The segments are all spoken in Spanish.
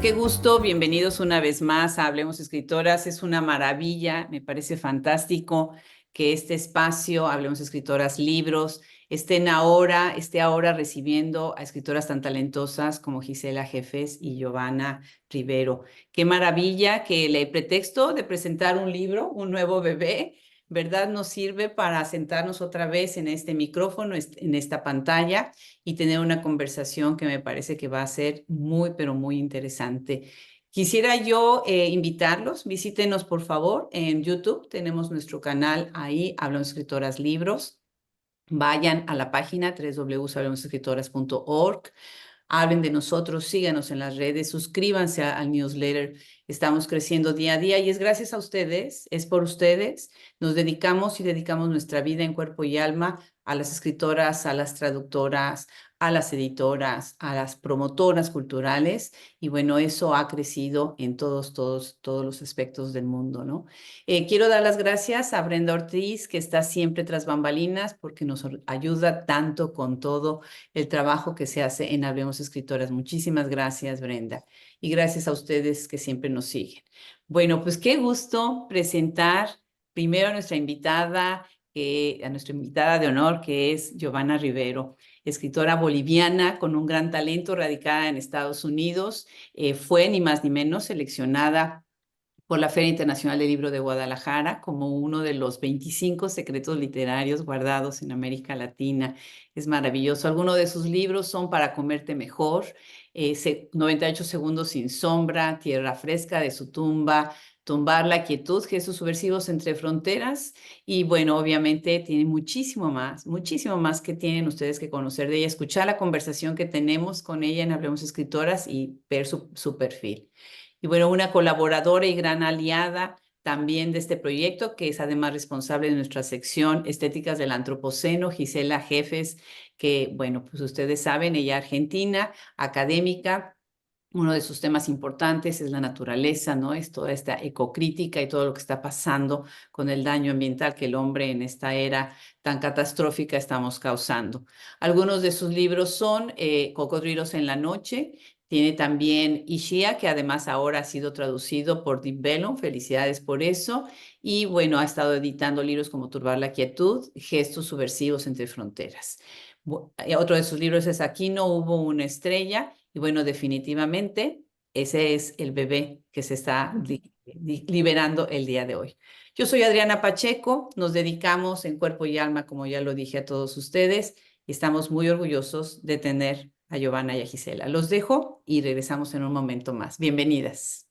qué gusto, bienvenidos una vez más a Hablemos Escritoras. Es una maravilla, me parece fantástico que este espacio, Hablemos Escritoras Libros, esté ahora recibiendo a escritoras tan talentosas como Gisela Jefes y Giovanna Rivero. Qué maravilla que el pretexto de presentar un libro, un nuevo bebé, ¿verdad? Nos sirve para sentarnos otra vez en este micrófono, en esta pantalla y tener una conversación que me parece que va a ser muy, pero muy interesante. Quisiera yo invitarlos, visítenos por favor en YouTube, tenemos nuestro canal ahí, Hablamos Escritoras Libros. Vayan a la página www.hablemosescritoras.org. Hablen de nosotros, síganos en las redes, suscríbanse al newsletter. Estamos creciendo día a día y es gracias a ustedes, es por ustedes. Nos dedicamos y dedicamos nuestra vida en cuerpo y alma a las escritoras, a las traductoras, a las editoras, a las promotoras culturales. Y bueno, eso ha crecido en todos los aspectos del mundo, ¿no? Quiero dar las gracias a Brenda Ortiz, que está siempre tras bambalinas, porque nos ayuda tanto con todo el trabajo que se hace en Hablemos Escritoras. Muchísimas gracias, Brenda. Y gracias a ustedes que siempre nos siguen. Bueno, pues qué gusto presentar primero a nuestra invitada de honor, que es Giovanna Rivero, escritora boliviana con un gran talento, radicada en Estados Unidos. Fue ni más ni menos seleccionada por la Feria Internacional del Libro de Guadalajara como uno de los 25 secretos literarios guardados en América Latina. Es maravilloso. Algunos de sus libros son Para comerte mejor, 98 segundos sin sombra, Tierra fresca de su tumba, Tumbar la quietud, Gestos subversivos entre fronteras. Y bueno, obviamente tiene muchísimo más que tienen ustedes que conocer de ella, escuchar la conversación que tenemos con ella en Hablemos Escritoras y ver su perfil. Y bueno, una colaboradora y gran aliada también de este proyecto, que es además responsable de nuestra sección Estéticas del Antropoceno, Gisela Jefes, que, bueno, pues ustedes saben, ella argentina, académica. Uno de sus temas importantes es la naturaleza, ¿no? Es toda esta ecocrítica y todo lo que está pasando con el daño ambiental que el hombre en esta era tan catastrófica estamos causando. Algunos de sus libros son Cocodrilos en la noche. Tiene también Ishia, que además ahora ha sido traducido por Deep Vellum. Felicidades por eso. Y bueno, ha estado editando libros como Turbar la quietud, Gestos subversivos entre fronteras. Otro de sus libros es Aquí no hubo una estrella. Y bueno, definitivamente ese es el bebé que se está liberando el día de hoy. Yo soy Adriana Pacheco, nos dedicamos en cuerpo y alma, como ya lo dije a todos ustedes, y estamos muy orgullosos de tener a Giovanna y a Gisela. Los dejo y regresamos en un momento más. Bienvenidas.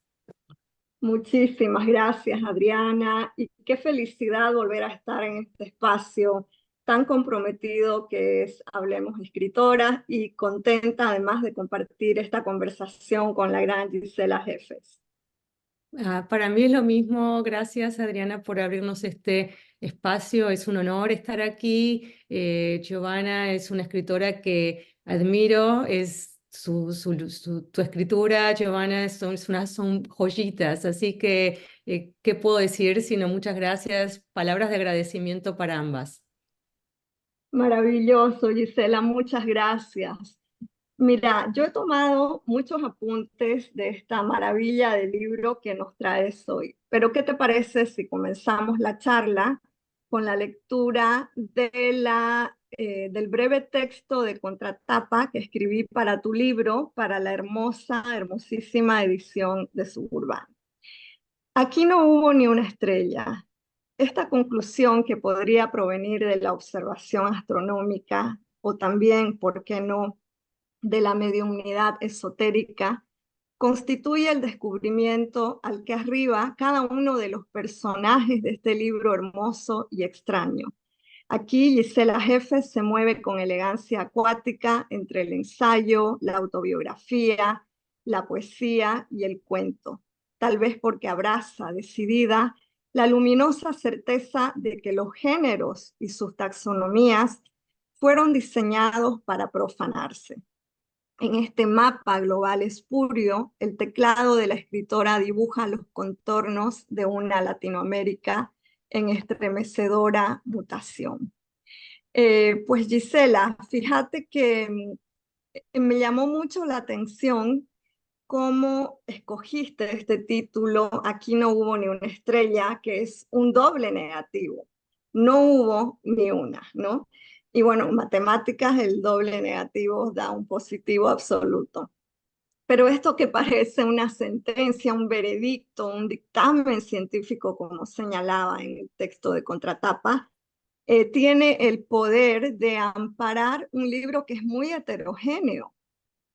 Muchísimas gracias, Adriana, y qué felicidad volver a estar en este espacio tan comprometido que es Hablemos Escritoras y contenta además de compartir esta conversación con la gran Gisela Jefes. Para mí es lo mismo. Gracias, Adriana, por abrirnos este espacio. Es un honor estar aquí. Giovanna es una escritora que admiro. Es tu escritura, Giovanna, son joyitas. Así que, ¿qué puedo decir? Sino muchas gracias. Palabras de agradecimiento para ambas. Maravilloso, Gisela, muchas gracias. Mira, yo he tomado muchos apuntes de esta maravilla de libro que nos traes hoy, pero ¿qué te parece si comenzamos la charla con la lectura del breve texto de contratapa que escribí para tu libro, para la hermosísima edición de Suburbano? Aquí no hubo ni una estrella. Esta conclusión, que podría provenir de la observación astronómica o también, ¿por qué no?, de la mediunidad esotérica, constituye el descubrimiento al que arriba cada uno de los personajes de este libro hermoso y extraño. Aquí Gisela Jefes se mueve con elegancia acuática entre el ensayo, la autobiografía, la poesía y el cuento, tal vez porque abraza decidida la luminosa certeza de que los géneros y sus taxonomías fueron diseñados para profanarse. En este mapa global espurio, el teclado de la escritora dibuja los contornos de una Latinoamérica en estremecedora mutación. Pues Gisela, fíjate que me llamó mucho la atención cómo escogiste este título, Aquí no hubo ni una estrella, que es un doble negativo. No hubo ni una, ¿no? Y bueno, en matemáticas el doble negativo da un positivo absoluto. Pero esto que parece una sentencia, un veredicto, un dictamen científico, como señalaba en el texto de contratapa, tiene el poder de amparar un libro que es muy heterogéneo,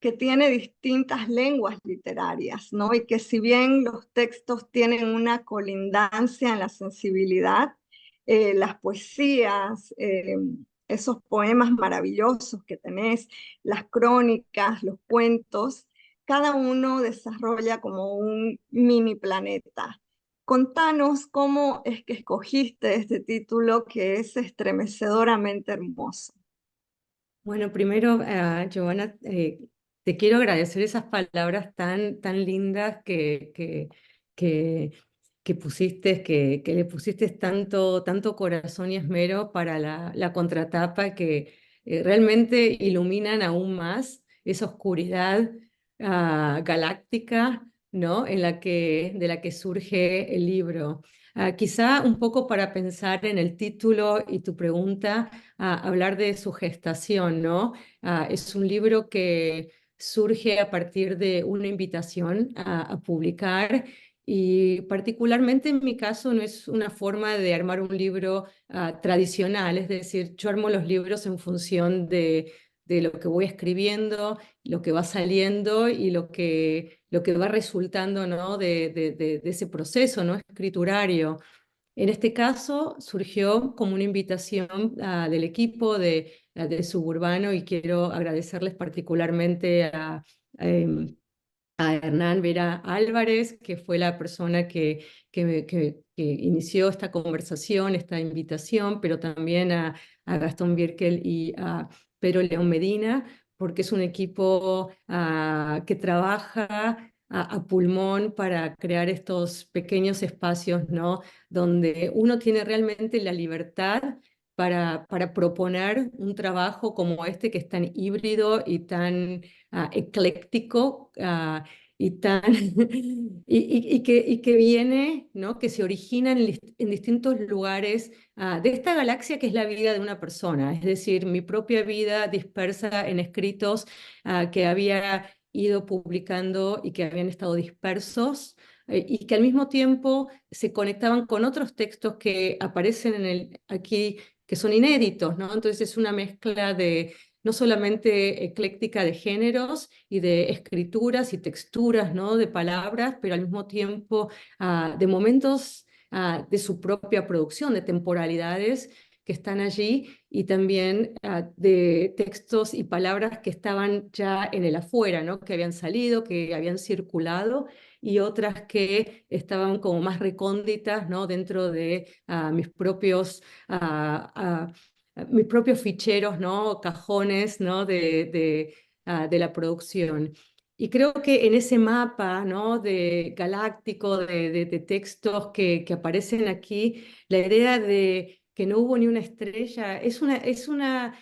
que tiene distintas lenguas literarias, ¿no? Y que si bien los textos tienen una colindancia en la sensibilidad, las poesías, esos poemas maravillosos que tenés, las crónicas, los cuentos, cada uno desarrolla como un mini planeta. Contanos cómo es que escogiste este título que es estremecedoramente hermoso. Bueno, primero, Giovanna, te quiero agradecer esas palabras tan lindas que, que pusiste, que le pusiste tanto corazón y esmero para la contratapa, que realmente iluminan aún más esa oscuridad galáctica, ¿no? De la que surge el libro. Quizá un poco para pensar en el título y tu pregunta, hablar de su gestación, ¿no? Es un libro que surge a partir de una invitación a publicar, y particularmente en mi caso no es una forma de armar un libro tradicional, es decir, yo armo los libros en función de lo que voy escribiendo, lo que va saliendo y lo que va resultando, ¿no? de ese proceso, ¿no? escriturario. En este caso surgió como una invitación del equipo de Suburbano, y quiero agradecerles particularmente a Hernán Vera Álvarez, que fue la persona que inició esta conversación, esta invitación, pero también a Gastón Bierkel y a Pedro León Medina, porque es un equipo que trabaja a pulmón para crear estos pequeños espacios, ¿no? Donde uno tiene realmente la libertad para proponer un trabajo como este, que es tan híbrido y tan ecléctico, y, tan, y que viene, ¿no? que se origina en distintos lugares de esta galaxia que es la vida de una persona, es decir, mi propia vida dispersa en escritos que había ido publicando y que habían estado dispersos, y que al mismo tiempo se conectaban con otros textos que aparecen aquí, que son inéditos, ¿no? Entonces es una mezcla de no solamente ecléctica de géneros y de escrituras y texturas, ¿no? de palabras, pero al mismo tiempo de momentos de su propia producción, de temporalidades que están allí, y también de textos y palabras que estaban ya en el afuera, ¿no? que habían salido, que habían circulado, y otras que estaban como más recónditas, ¿no? dentro de mis propios ficheros, ¿no? cajones, ¿no? de la producción. Y creo que en ese mapa, ¿no? galáctico de textos que aparecen aquí, la idea de que no hubo ni una estrella es una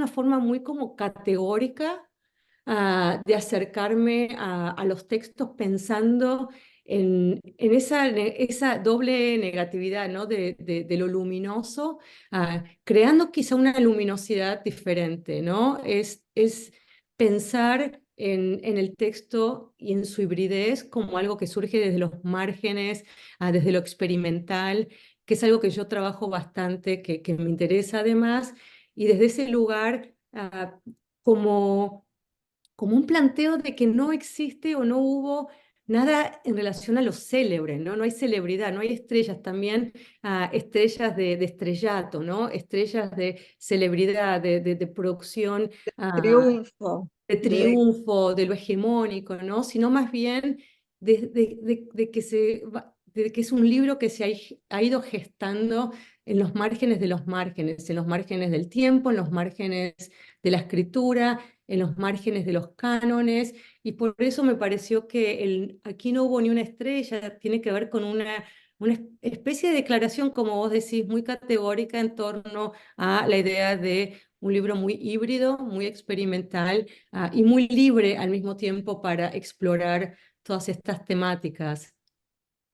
forma muy como categórica de acercarme a los textos, pensando en esa doble negatividad, ¿no? de lo luminoso, creando quizá una luminosidad diferente, ¿no? Es pensar en el texto y en su hibridez como algo que surge desde los márgenes, desde lo experimental, que es algo que yo trabajo bastante, que me interesa además, y desde ese lugar como como un planteo de que no existe o no hubo nada en relación a lo célebre, ¿no? No hay celebridad, no hay estrellas, también estrellas de estrellato, ¿no? Estrellas de celebridad, de producción, Triunfo, de de triunfo, de lo hegemónico, ¿no? Sino más bien de que es un libro que se ha ido gestando en los márgenes de los márgenes, en los márgenes del tiempo, en los márgenes de la escritura, en los márgenes de los cánones, y por eso me pareció que aquí no hubo ni una estrella, tiene que ver con una especie de declaración, como vos decís, muy categórica en torno a la idea de un libro muy híbrido, muy experimental y muy libre al mismo tiempo para explorar todas estas temáticas.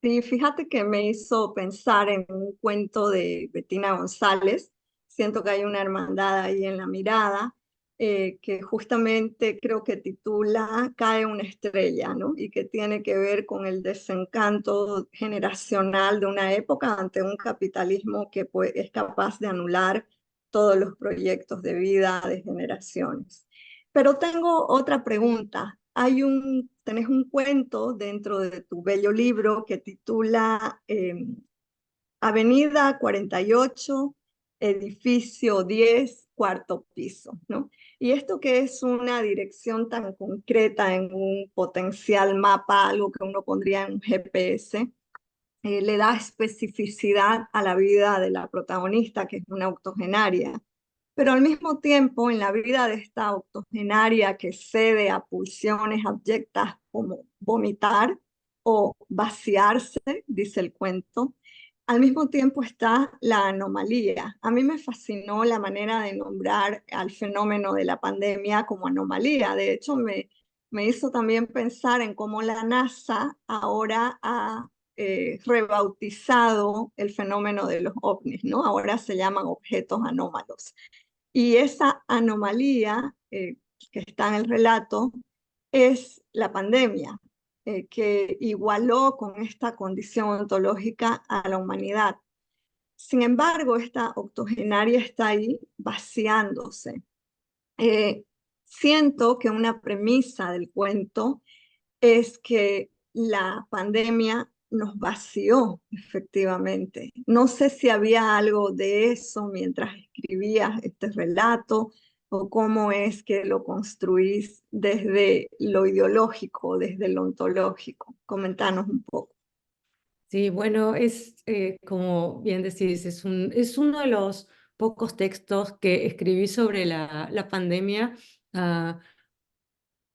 Sí, fíjate que me hizo pensar en un cuento de Bettina González. Siento que hay una hermandad ahí en la mirada, que justamente creo que titula Cae una estrella, ¿no? Y que tiene que ver con el desencanto generacional de una época ante un capitalismo que pues, es capaz de anular todos los proyectos de vida de generaciones. Pero tengo otra pregunta. Tenés un cuento dentro de tu bello libro que titula Avenida 48, edificio 10, cuarto piso, ¿no? Y esto que es una dirección tan concreta en un potencial mapa, algo que uno pondría en un GPS, le da especificidad a la vida de la protagonista, que es una octogenaria. Pero al mismo tiempo, en la vida de esta octogenaria que cede a pulsiones abyectas como vomitar o vaciarse, dice el cuento, al mismo tiempo está la anomalía. A mí me fascinó la manera de nombrar al fenómeno de la pandemia como anomalía. De hecho, me hizo también pensar en cómo la NASA ahora ha rebautizado el fenómeno de los ovnis, ¿no? Ahora se llaman objetos anómalos. Y esa anomalía que está en el relato es la pandemia, que igualó con esta condición ontológica a la humanidad. Sin embargo, esta octogenaria está ahí vaciándose. Eh, Siento que una premisa del cuento es que la pandemia nos vació, efectivamente. No sé si había algo de eso mientras escribías este relato o cómo es que lo construís desde lo ideológico, desde lo ontológico. Comentanos un poco. Sí, bueno, como bien decís, es uno de los pocos textos que escribí sobre la pandemia. ah,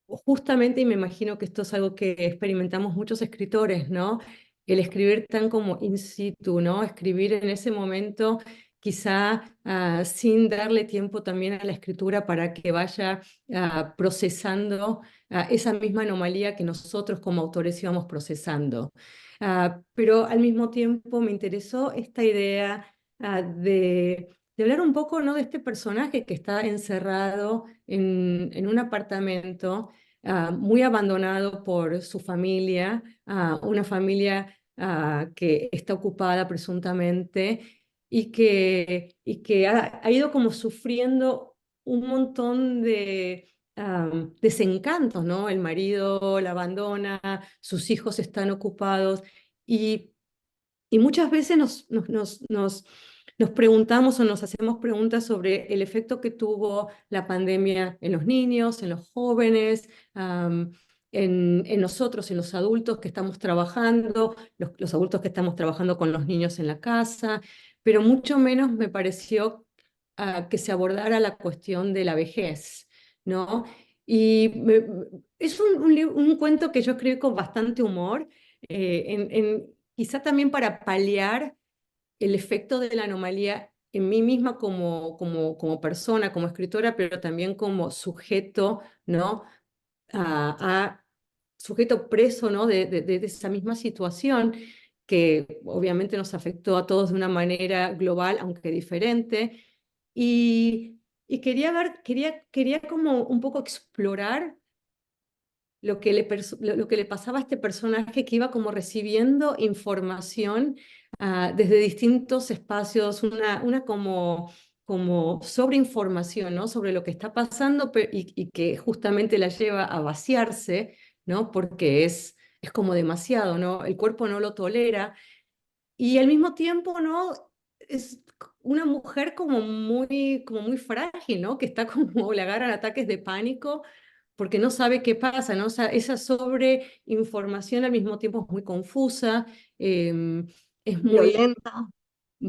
Justamente, y me imagino que esto es algo que experimentamos muchos escritores, ¿no? El escribir tan como in situ, ¿no? Escribir en ese momento, quizá sin darle tiempo también a la escritura para que vaya procesando esa misma anomalía que nosotros como autores íbamos procesando. Pero al mismo tiempo me interesó esta idea de hablar un poco, ¿no? De este personaje que está encerrado en un apartamento muy abandonado por su familia, una familia que está ocupada presuntamente y que ha ido como sufriendo un montón de desencantos, ¿no? El marido la abandona, sus hijos están ocupados y, y muchas veces nos preguntamos o nos hacemos preguntas sobre el efecto que tuvo la pandemia en los niños, en los jóvenes, en nosotros, en los adultos que estamos trabajando, los adultos que estamos trabajando con los niños en la casa, pero mucho menos me pareció que se abordara la cuestión de la vejez, ¿no? Y es un cuento que yo escribí con bastante humor, quizá también para paliar el efecto de la anomalía en mí misma como persona, como escritora, pero también como sujeto, ¿no? Sujeto preso, ¿no? De esa misma situación que obviamente nos afectó a todos de una manera global, aunque diferente. Y quería como un poco explorar lo que le pasaba a este personaje que iba como recibiendo información desde distintos espacios, una como sobreinformación, ¿no? Sobre lo que está pasando y que justamente la lleva a vaciarse, ¿no? Porque es como demasiado, ¿no? El cuerpo no lo tolera y al mismo tiempo, ¿no? Es una mujer como muy frágil, ¿no? Que está como, le agarran ataques de pánico porque no sabe qué pasa, ¿no? O sea, esa sobreinformación al mismo tiempo es muy confusa, es muy, Violenta,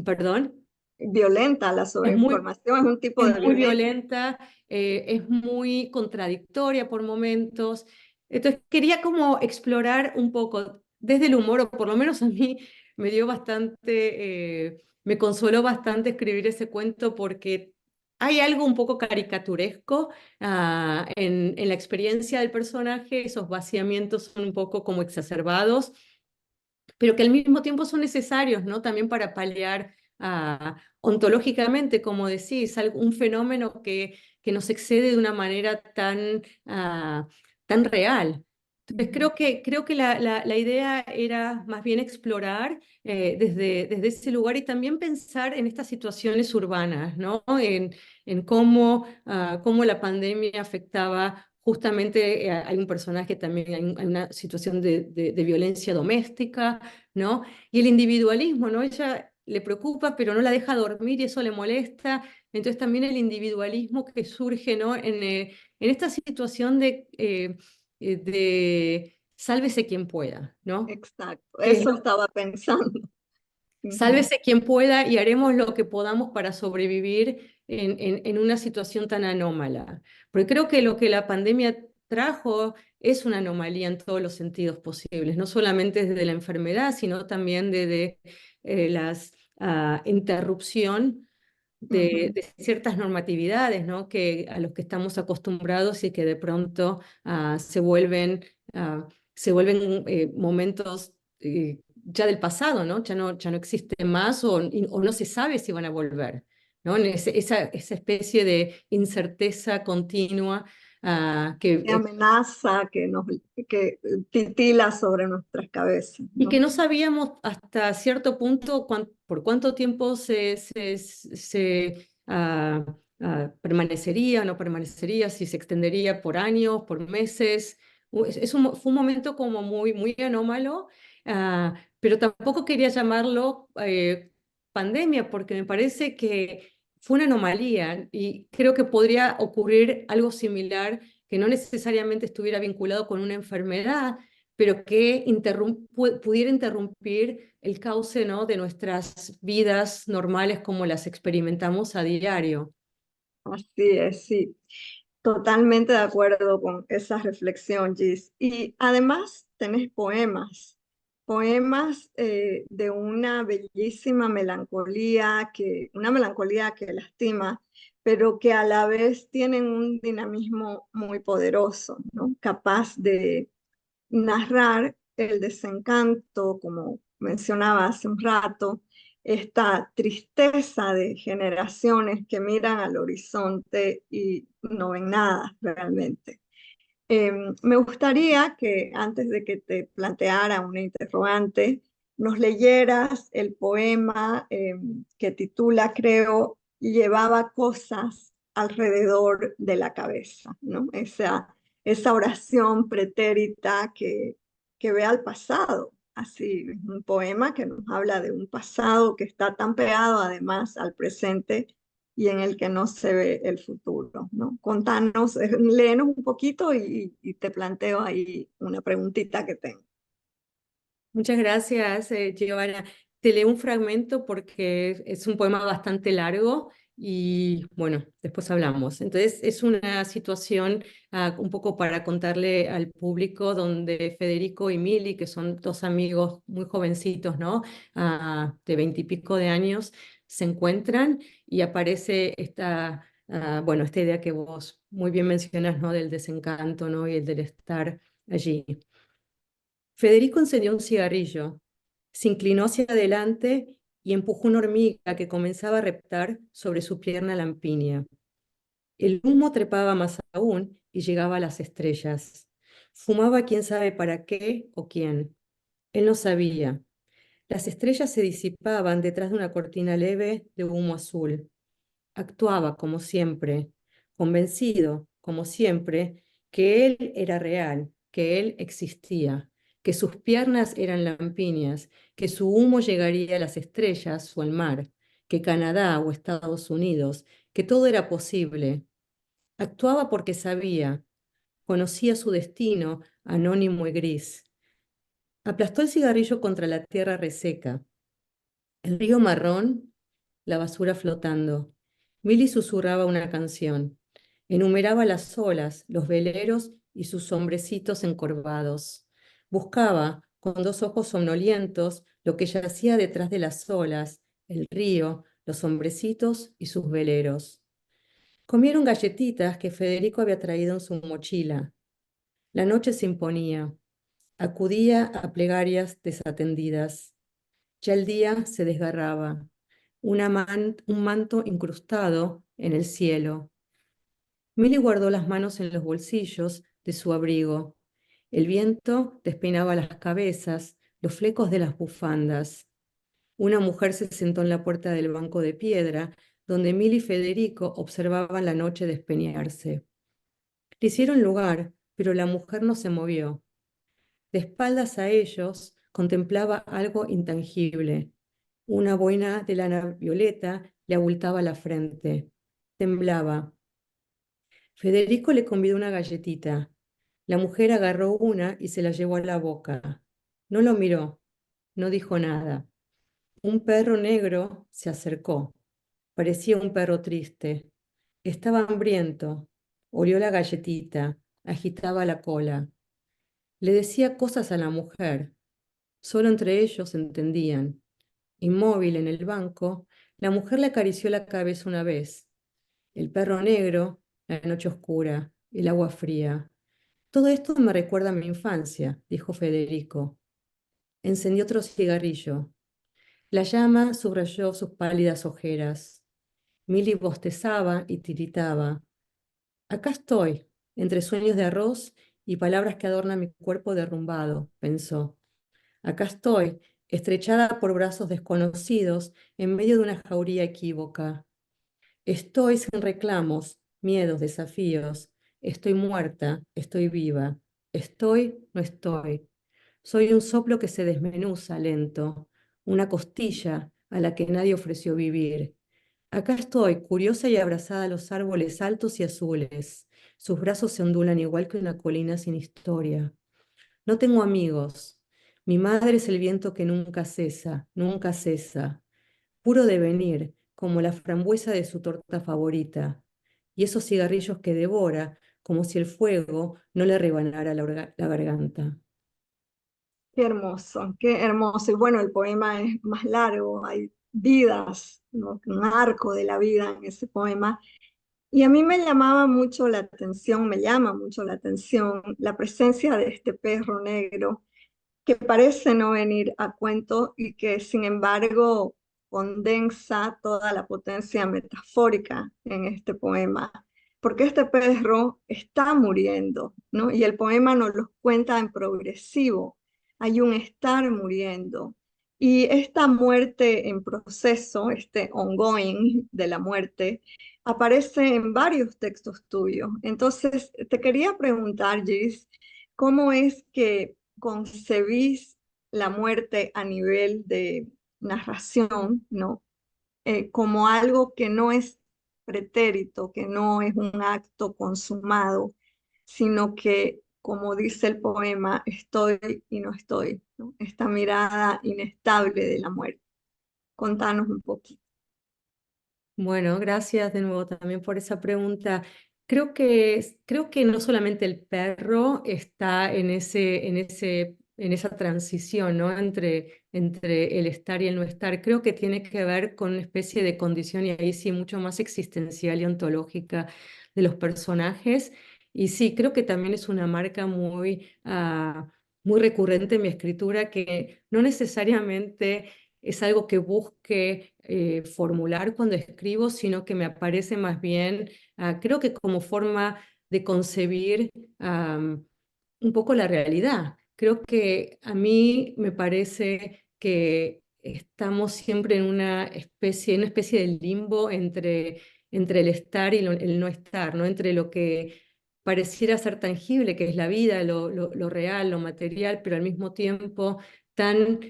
perdón, violenta, la es muy, sobreinformación es un tipo es de muy violencia. violenta, es muy contradictoria por momentos. Entonces, quería como explorar un poco desde el humor, o por lo menos a mí me dio bastante, me consoló bastante escribir ese cuento porque hay algo un poco caricaturesco en la experiencia del personaje, esos vaciamientos son un poco como exacerbados, pero que al mismo tiempo son necesarios, ¿no? También para paliar ontológicamente, como decís, un fenómeno que nos excede de una manera tan real. Entonces, creo que la idea era más bien explorar desde ese lugar y también pensar en estas situaciones urbanas, ¿no? En cómo la pandemia afectaba justamente, hay un personaje también, hay una situación de violencia doméstica, ¿no? Y el individualismo, ¿no? Ella le preocupa, pero no la deja dormir y eso le molesta. Entonces también el individualismo que surge, ¿no? En esta situación de sálvese quien pueda, ¿no? Exacto, Que es eso estaba pensando. Ujú. sálvese quien pueda y haremos lo que podamos para sobrevivir en una situación tan anómala. Porque creo que lo que la pandemia trajo es una anomalía en todos los sentidos posibles, no solamente desde la enfermedad, sino también desde la interrupción Ujú. de ciertas normatividades, ¿no? A los que estamos acostumbrados y que de pronto se vuelven momentos ya del pasado, ¿no? Ya no existen más o no se sabe si van a volver, ¿no? Esa especie de incerteza continua que Que amenaza, que titila sobre nuestras cabezas, y que ¿no? no sabíamos hasta cierto punto por cuánto tiempo permanecería, no permanecería, si se extendería por años, por meses. Fue un momento como muy anómalo, pero tampoco quería llamarlo pandemia, porque me parece que fue una anomalía y creo que podría ocurrir algo similar que no necesariamente estuviera vinculado con una enfermedad, pero que pudiera interrumpir el cauce, ¿no? De nuestras vidas normales como las experimentamos a diario. Así es, sí. Totalmente de acuerdo con esa reflexión, Gis. Y además tenés poemas de una bellísima melancolía, una melancolía que lastima, pero que a la vez tienen un dinamismo muy poderoso, ¿no? Capaz de narrar el desencanto, como mencionaba hace un rato, esta tristeza de generaciones que miran al horizonte y no ven nada realmente. Me gustaría que antes de que te planteara una interrogante, nos leyeras el poema que titula, creo, Llevaba cosas alrededor de la cabeza, ¿no? Esa oración pretérita que ve al pasado. Así, es un poema que nos habla de un pasado que está tan pegado además al presente y en el que no se ve el futuro, ¿no? Contanos, léenos un poquito y te planteo ahí una preguntita que tengo. Muchas gracias, Giovanna. Te leo un fragmento porque es un poema bastante largo y bueno, después hablamos. Entonces, es una situación un poco para contarle al público donde Federico y Mili, que son dos amigos muy jovencitos, ¿no? De 20 y pico de años, se encuentran y aparece bueno, esta idea que vos muy bien mencionas, ¿no? Del desencanto, ¿no? Y el del estar allí. Federico encendió un cigarrillo, se inclinó hacia adelante y empujó una hormiga que comenzaba a reptar sobre su pierna lampiña. El humo trepaba más aún y llegaba a las estrellas. Fumaba quién sabe para qué o quién. Él no sabía. Las estrellas se disipaban detrás de una cortina leve de humo azul. Actuaba como siempre, convencido, como siempre, que él era real, que él existía, que sus piernas eran lampiñas, que su humo llegaría a las estrellas o al mar, que Canadá o Estados Unidos, que todo era posible. Actuaba porque sabía, conocía su destino anónimo y gris. Aplastó el cigarrillo contra la tierra reseca. El río marrón, la basura flotando. Milly susurraba una canción. Enumeraba las olas, los veleros y sus hombrecitos encorvados. Buscaba, con dos ojos somnolientos, lo que yacía detrás de las olas, el río, los hombrecitos y sus veleros. Comieron galletitas que Federico había traído en su mochila. La noche se imponía. Acudía a plegarias desatendidas. Ya el día se desgarraba. Un manto incrustado en el cielo. Milly guardó las manos en los bolsillos de su abrigo. El viento despeinaba las cabezas, los flecos de las bufandas. Una mujer se sentó en la puerta del banco de piedra, donde Milly y Federico observaban la noche despeñarse. Le hicieron lugar, pero la mujer no se movió. De espaldas a ellos, contemplaba algo intangible. Una boina de lana violeta le abultaba la frente. Temblaba. Federico le convidó una galletita. La mujer agarró una y se la llevó a la boca. No lo miró, no dijo nada. Un perro negro se acercó. Parecía un perro triste. Estaba hambriento. Olió la galletita, agitaba la cola. Le decía cosas a la mujer. Solo entre ellos entendían. Inmóvil en el banco, la mujer le acarició la cabeza una vez. El perro negro, la noche oscura, el agua fría. Todo esto me recuerda a mi infancia, dijo Federico. Encendió otro cigarrillo. La llama subrayó sus pálidas ojeras. Milly bostezaba y tiritaba. Acá estoy, entre sueños de arroz y palabras que adornan mi cuerpo derrumbado, pensó. Acá estoy, estrechada por brazos desconocidos en medio de una jauría equívoca. Estoy sin reclamos, miedos, desafíos. Estoy muerta, estoy viva. Estoy, no estoy. Soy un soplo que se desmenuza lento, una costilla a la que nadie ofreció vivir. Acá estoy, curiosa y abrazada a los árboles altos y azules. Sus brazos se ondulan igual que una colina sin historia. No tengo amigos. Mi madre es el viento que nunca cesa, nunca cesa. Puro devenir, como la frambuesa de su torta favorita. Y esos cigarrillos que devora, como si el fuego no le rebanara la garganta. Qué hermoso, qué hermoso. Y bueno, el poema es más largo, hay vidas, ¿no? Un arco de la vida en ese poema. Y a mí me llamaba mucho la atención, me llama mucho la atención la presencia de este perro negro que parece no venir a cuento y que sin embargo condensa toda la potencia metafórica en este poema, porque este perro está muriendo, ¿no? Y el poema nos lo cuenta en progresivo, hay un estar muriendo. Y esta muerte en proceso, este ongoing de la muerte, aparece en varios textos tuyos. Entonces, te quería preguntar, Gis, ¿cómo es que concebís la muerte a nivel de narración, ¿no? Como algo que no es pretérito, que no es un acto consumado, sino que, como dice el poema, estoy y no estoy, ¿no? Esta mirada inestable de la muerte. Contanos un poquito. Bueno, gracias de nuevo también por esa pregunta. Creo que no solamente el perro está en esa transición, ¿no? Entre el estar y el no estar. Creo que tiene que ver con una especie de condición, y ahí sí, mucho más existencial y ontológica de los personajes. Y sí, creo que también es una marca muy recurrente en mi escritura, que no necesariamente es algo que busque formular cuando escribo, sino que me aparece más bien, creo que como forma de concebir un poco la realidad. Creo que a mí me parece que estamos siempre en una especie de limbo entre el estar y el no estar, ¿no? Entre lo que pareciera ser tangible, que es la vida, lo real, lo material, pero al mismo tiempo tan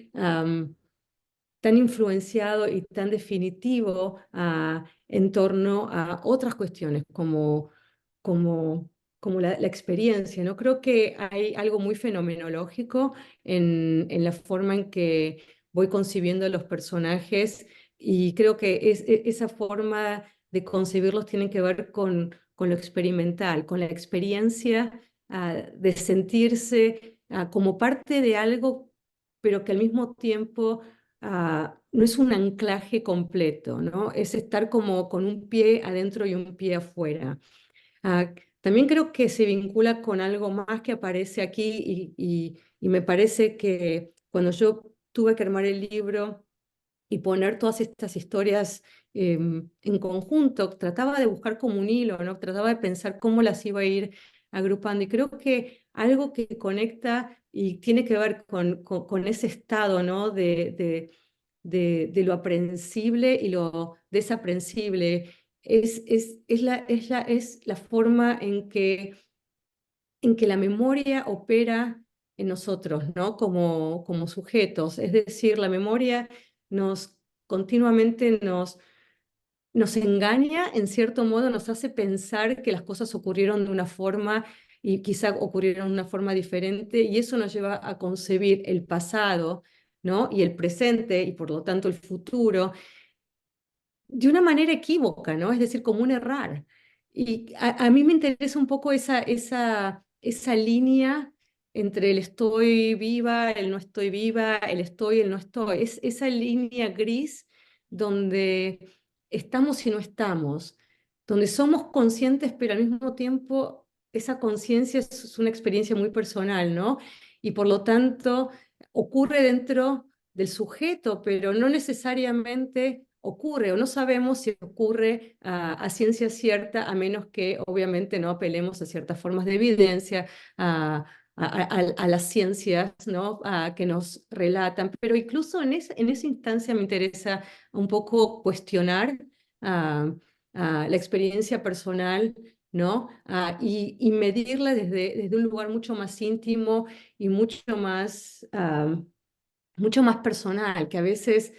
tan influenciado y tan definitivo en torno a otras cuestiones como, como la experiencia, ¿no? Creo que hay algo muy fenomenológico en la forma en que voy concibiendo los personajes, y creo que esa forma de concebirlos tiene que ver con lo experimental, con la experiencia de sentirse como parte de algo, pero que al mismo tiempo no es un anclaje completo, ¿no? Es estar como con un pie adentro y un pie afuera. Ah, También creo que se vincula con algo más que aparece aquí y me parece que cuando yo tuve que armar el libro y poner todas estas historias en conjunto, trataba de buscar como un hilo, ¿no? Trataba de pensar cómo las iba a ir agrupando y creo que algo que conecta y tiene que ver con ese estado, ¿no? De lo aprensible y lo desaprensible. Es la forma en que la memoria opera en nosotros, ¿no? Como sujetos. Es decir, la memoria continuamente nos engaña, en cierto modo, nos hace pensar que las cosas ocurrieron de una forma y quizá ocurrieron de una forma diferente, y eso nos lleva a concebir el pasado, ¿no? Y el presente, y por lo tanto el futuro, de una manera equívoca, ¿no? Es decir, como un errar. Y a mí me interesa un poco esa línea entre el estoy viva, el no estoy viva, el estoy, el no estoy. Es esa línea gris donde estamos y no estamos, donde somos conscientes, pero al mismo tiempo esa conciencia es una experiencia muy personal, ¿no? Y por lo tanto ocurre dentro del sujeto, pero no necesariamente ocurre o no sabemos si ocurre a ciencia cierta, a menos que obviamente no apelemos a ciertas formas de evidencia, a las ciencias, ¿no? Que nos relatan. Pero incluso en esa instancia me interesa un poco cuestionar la experiencia personal, ¿no? Y medirla desde un lugar mucho más íntimo y mucho más personal, que a veces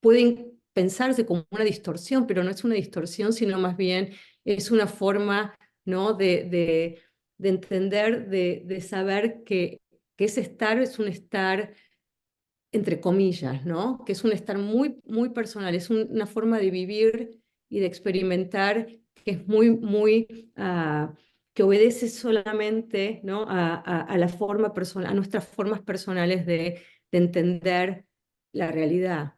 pueden pensarse como una distorsión, pero no es una distorsión, sino más bien es una forma, ¿no? de entender, de saber que ese estar es un estar entre comillas, ¿no? Que es un estar muy, muy personal, es una forma de vivir y de experimentar que es que obedece solamente, ¿no? A la forma personal, a nuestras formas personales de entender la realidad.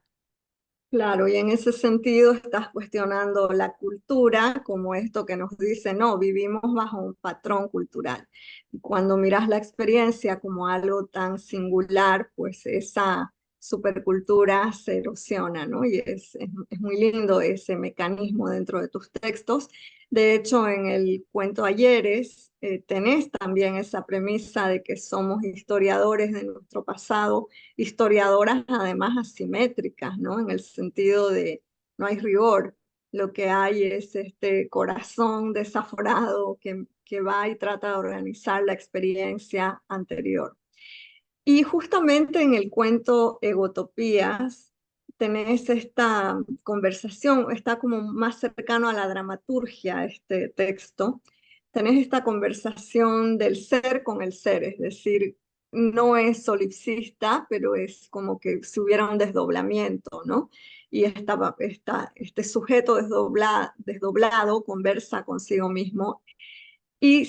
Claro, y en ese sentido estás cuestionando la cultura como esto que nos dice, no, vivimos bajo un patrón cultural. Y cuando miras la experiencia como algo tan singular, pues esa supercultura se erosiona, ¿no? Y es muy lindo ese mecanismo dentro de tus textos. De hecho, en el cuento Ayeres, tenés también esa premisa de que somos historiadores de nuestro pasado, historiadoras además asimétricas, ¿no? En el sentido de no hay rigor, lo que hay es este corazón desaforado que va y trata de organizar la experiencia anterior. Y justamente en el cuento Egotopías tenés esta conversación, está como más cercano a la dramaturgia este texto, tenés esta conversación del ser con el ser, es decir, no es solipsista, pero es como que si hubiera un desdoblamiento, ¿no? Y este sujeto desdoblado conversa consigo mismo y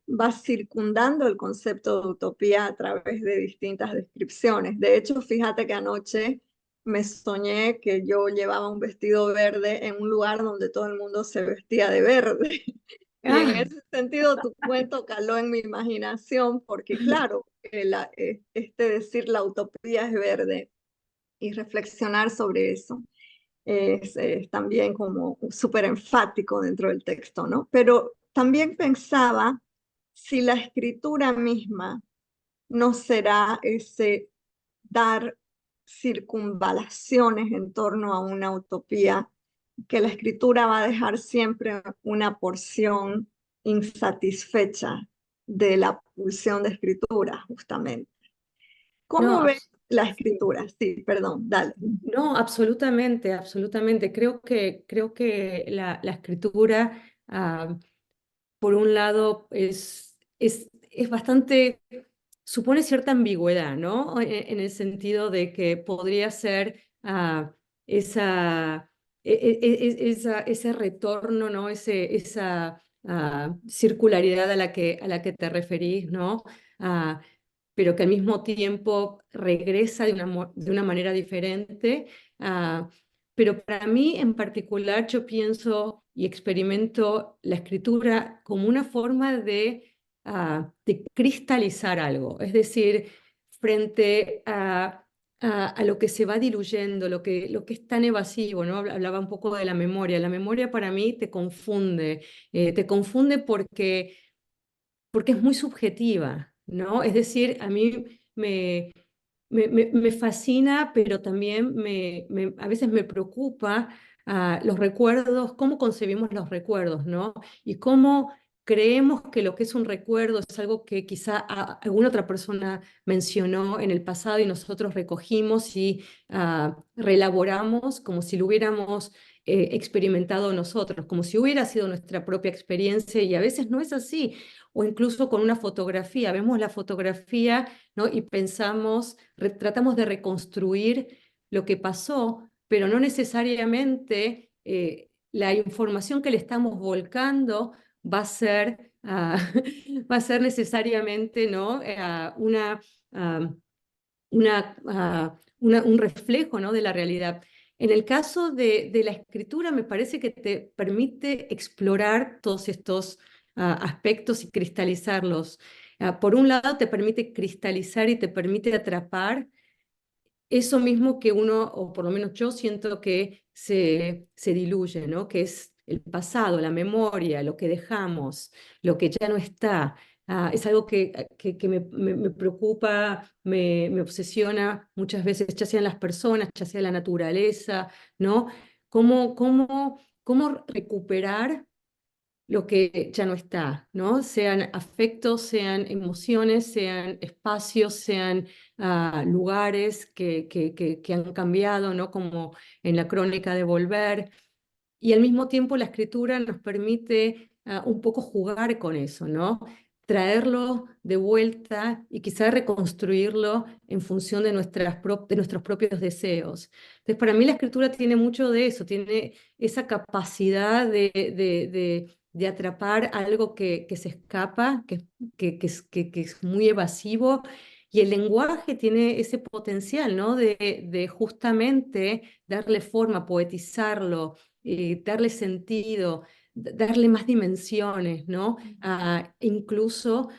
va circundando el concepto de utopía a través de distintas descripciones. De hecho, fíjate que anoche me soñé que yo llevaba un vestido verde en un lugar donde todo el mundo se vestía de verde. Y en Ah, ese sentido, tu cuento caló en mi imaginación, porque claro, decir la utopía es verde y reflexionar sobre eso es también como súper enfático dentro del texto, ¿no? Pero también pensaba si la escritura misma no será ese dar circunvalaciones en torno a una utopía, que la escritura va a dejar siempre una porción insatisfecha de la pulsión de escritura, justamente. no, ¿Cómo ves la sí. escritura? Sí, perdón, dale. No, absolutamente, absolutamente. Creo que la escritura, por un lado, es bastante, supone cierta ambigüedad, ¿no? En el sentido de que podría ser esa, ese retorno, ¿no? Esa circularidad a la que te referís, ¿no? pero que al mismo tiempo regresa de una manera diferente. Pero para mí en particular yo pienso y experimento la escritura como una forma de cristalizar algo, es decir, frente a lo que se va diluyendo, lo que es tan evasivo, ¿no? Hablaba un poco de la memoria. La memoria para mí te confunde porque es muy subjetiva, ¿no? Es decir, a mí me fascina, pero también a veces me preocupa los recuerdos, cómo concebimos los recuerdos, ¿no? Y cómo creemos que lo que es un recuerdo es algo que quizá alguna otra persona mencionó en el pasado y nosotros recogimos y reelaboramos como si lo hubiéramos experimentado nosotros, como si hubiera sido nuestra propia experiencia, y a veces no es así. O incluso con una fotografía, vemos la fotografía, ¿no? Y tratamos de reconstruir lo que pasó, pero no necesariamente la información que le estamos volcando va a ser, va a ser necesariamente, ¿no? Ah, un reflejo, ¿no? de la realidad. En el caso de la escritura, me parece que te permite explorar todos estos aspectos y cristalizarlos. Por un lado, te permite cristalizar y te permite atrapar eso mismo que uno, o por lo menos yo siento que se diluye, ¿no? Que es el pasado, la memoria, lo que dejamos, lo que ya no está. Es algo que me preocupa, me obsesiona muchas veces, ya sean las personas, ya sea la naturaleza, ¿no? ¿Cómo recuperar lo que ya no está, ¿no? Sean afectos, sean emociones, sean espacios, sean lugares que han cambiado, ¿no? Como en la crónica de Volver. Y al mismo tiempo la escritura nos permite un poco jugar con eso, ¿no? Traerlo de vuelta y quizá reconstruirlo en función de de nuestros propios deseos. Entonces, para mí la escritura tiene mucho de eso, tiene esa capacidad de atrapar algo que se escapa, que es muy evasivo. Y el lenguaje tiene ese potencial, ¿no? De justamente darle forma, poetizarlo, darle sentido, darle más dimensiones, ¿no? Incluso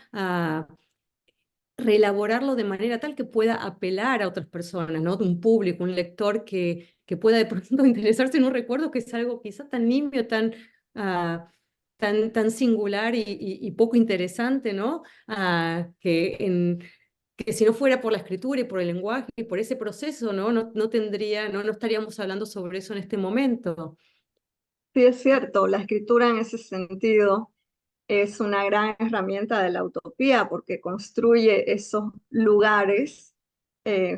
reelaborarlo de manera tal que pueda apelar a otras personas, ¿no? De un público, un lector que pueda de pronto interesarse en un recuerdo que es algo quizá tan nimio, tan singular y poco interesante, ¿no? Que si no fuera por la escritura y por el lenguaje y por ese proceso, no estaríamos hablando sobre eso en este momento. Sí, es cierto, la escritura en ese sentido es una gran herramienta de la utopía porque construye esos lugares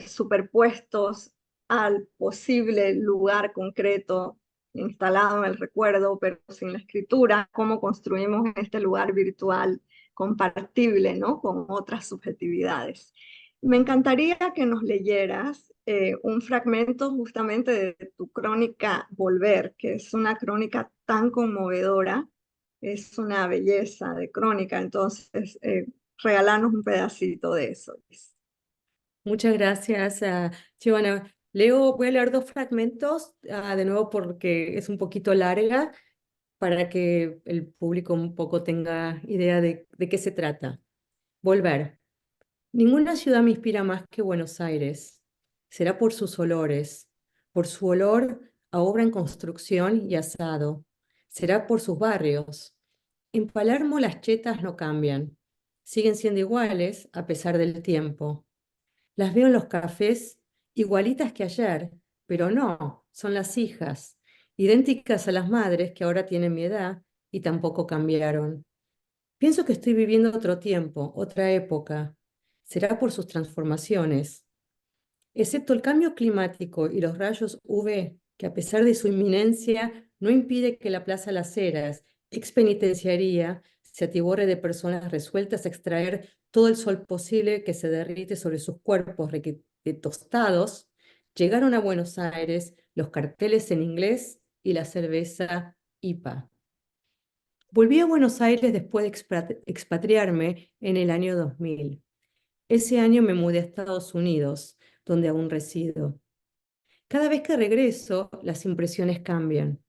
superpuestos al posible lugar concreto instalado en el recuerdo, pero sin la escritura, cómo construimos este lugar virtual compartible, ¿no? Con otras subjetividades. Me encantaría que nos leyeras un fragmento justamente de tu crónica Volver, que es una crónica tan conmovedora, es una belleza de crónica, entonces regalarnos un pedacito de eso. Muchas gracias, Giovanna. Voy a leer dos fragmentos, de nuevo porque es un poquito larga, para que el público un poco tenga idea de qué se trata. Volver. Ninguna ciudad me inspira más que Buenos Aires. Será por sus olores, por su olor a obra en construcción y asado. Será por sus barrios. En Palermo las chetas no cambian. Siguen siendo iguales a pesar del tiempo. Las veo en los cafés igualitas que ayer, pero no, son las hijas, idénticas a las madres que ahora tienen mi edad y tampoco cambiaron. Pienso que estoy viviendo otro tiempo, otra época. Será por sus transformaciones. Excepto el cambio climático y los rayos UV, que a pesar de su inminencia no impide que la Plaza Las Heras, ex penitenciaría, se atiborre de personas resueltas a extraer todo el sol posible que se derrite sobre sus cuerpos tostados, llegaron a Buenos Aires los carteles en inglés y la cerveza IPA. Volví a Buenos Aires después de expatriarme en el año 2000. Ese año me mudé a Estados Unidos, donde aún resido. Cada vez que regreso, las impresiones cambian.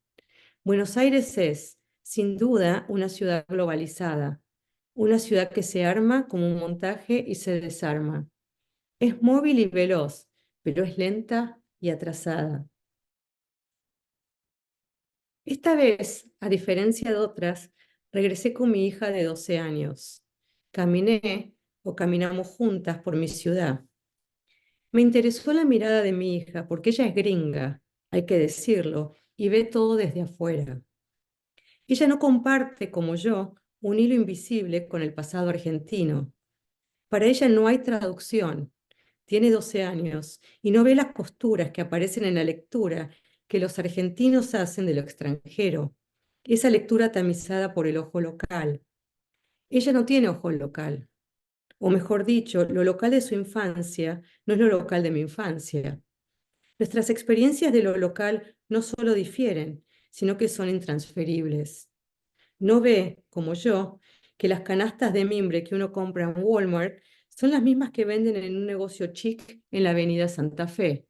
Buenos Aires es, sin duda, una ciudad globalizada, una ciudad que se arma como un montaje y se desarma. Es móvil y veloz, pero es lenta y atrasada. Esta vez, a diferencia de otras, regresé con mi hija de 12 años. Caminé o caminamos juntas por mi ciudad. Me interesó la mirada de mi hija porque ella es gringa, hay que decirlo, y ve todo desde afuera. Ella no comparte, como yo, un hilo invisible con el pasado argentino. Para ella no hay traducción. Tiene 12 años y no ve las costuras que aparecen en la lectura que los argentinos hacen de lo extranjero. Esa lectura tamizada por el ojo local. Ella no tiene ojo local. O mejor dicho, lo local de su infancia no es lo local de mi infancia. Nuestras experiencias de lo local no solo difieren, sino que son intransferibles. No ve, como yo, que las canastas de mimbre que uno compra en Walmart son las mismas que venden en un negocio chic en la avenida Santa Fe.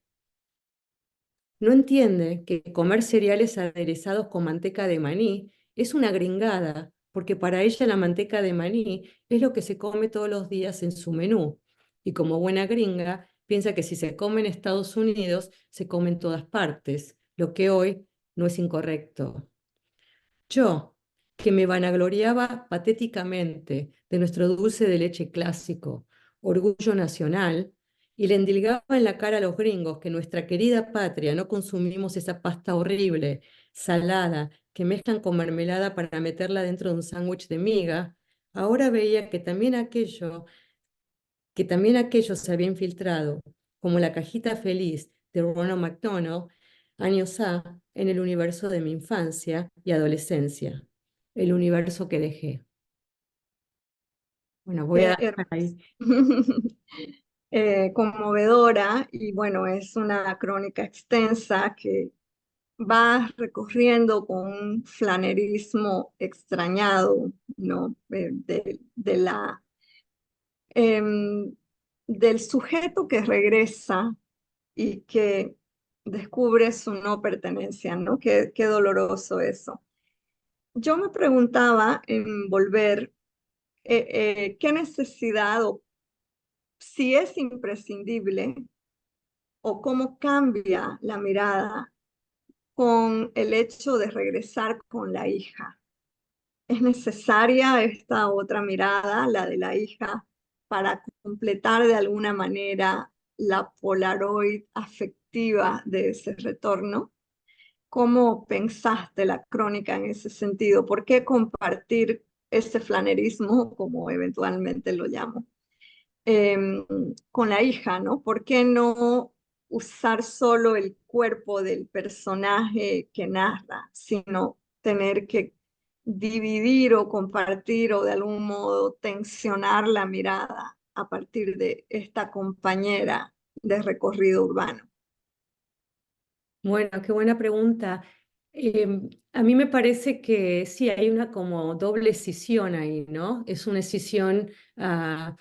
No entiende que comer cereales aderezados con manteca de maní es una gringada, porque para ella la manteca de maní es lo que se come todos los días en su menú. Y como buena gringa, piensa que si se come en Estados Unidos, se come en todas partes, lo que hoy no es incorrecto. Yo, que me vanagloriaba patéticamente de nuestro dulce de leche clásico, orgullo nacional, y le endilgaba en la cara a los gringos que nuestra querida patria no consumimos esa pasta horrible, salada, que mezclan con mermelada para meterla dentro de un sándwich de miga, ahora veía que también aquello se había infiltrado, como la cajita feliz de Ronald McDonald, años A, en el universo de mi infancia y adolescencia, el universo que dejé. Bueno, voy a Qué dejar ahí. conmovedora y bueno, es una crónica extensa que va recorriendo con un flanerismo extrañado, ¿no? Em, del sujeto que regresa y que descubre su no pertenencia, ¿no? Qué doloroso eso. Yo me preguntaba en volver, qué necesidad o si es imprescindible o cómo cambia la mirada con el hecho de regresar con la hija. ¿Es necesaria esta otra mirada, la de la hija, para completar de alguna manera la Polaroid afectiva de ese retorno? ¿Cómo pensaste la crónica en ese sentido? ¿Por qué compartir ese flanerismo, como eventualmente lo llamo, con la hija, ¿no? ¿Por qué no usar solo el cuerpo del personaje que narra, sino tener que dividir o compartir o de algún modo tensionar la mirada a partir de esta compañera de recorrido urbano? Bueno, qué buena pregunta. A mí me parece que sí, hay una como doble escisión ahí, ¿no? Es una escisión ah,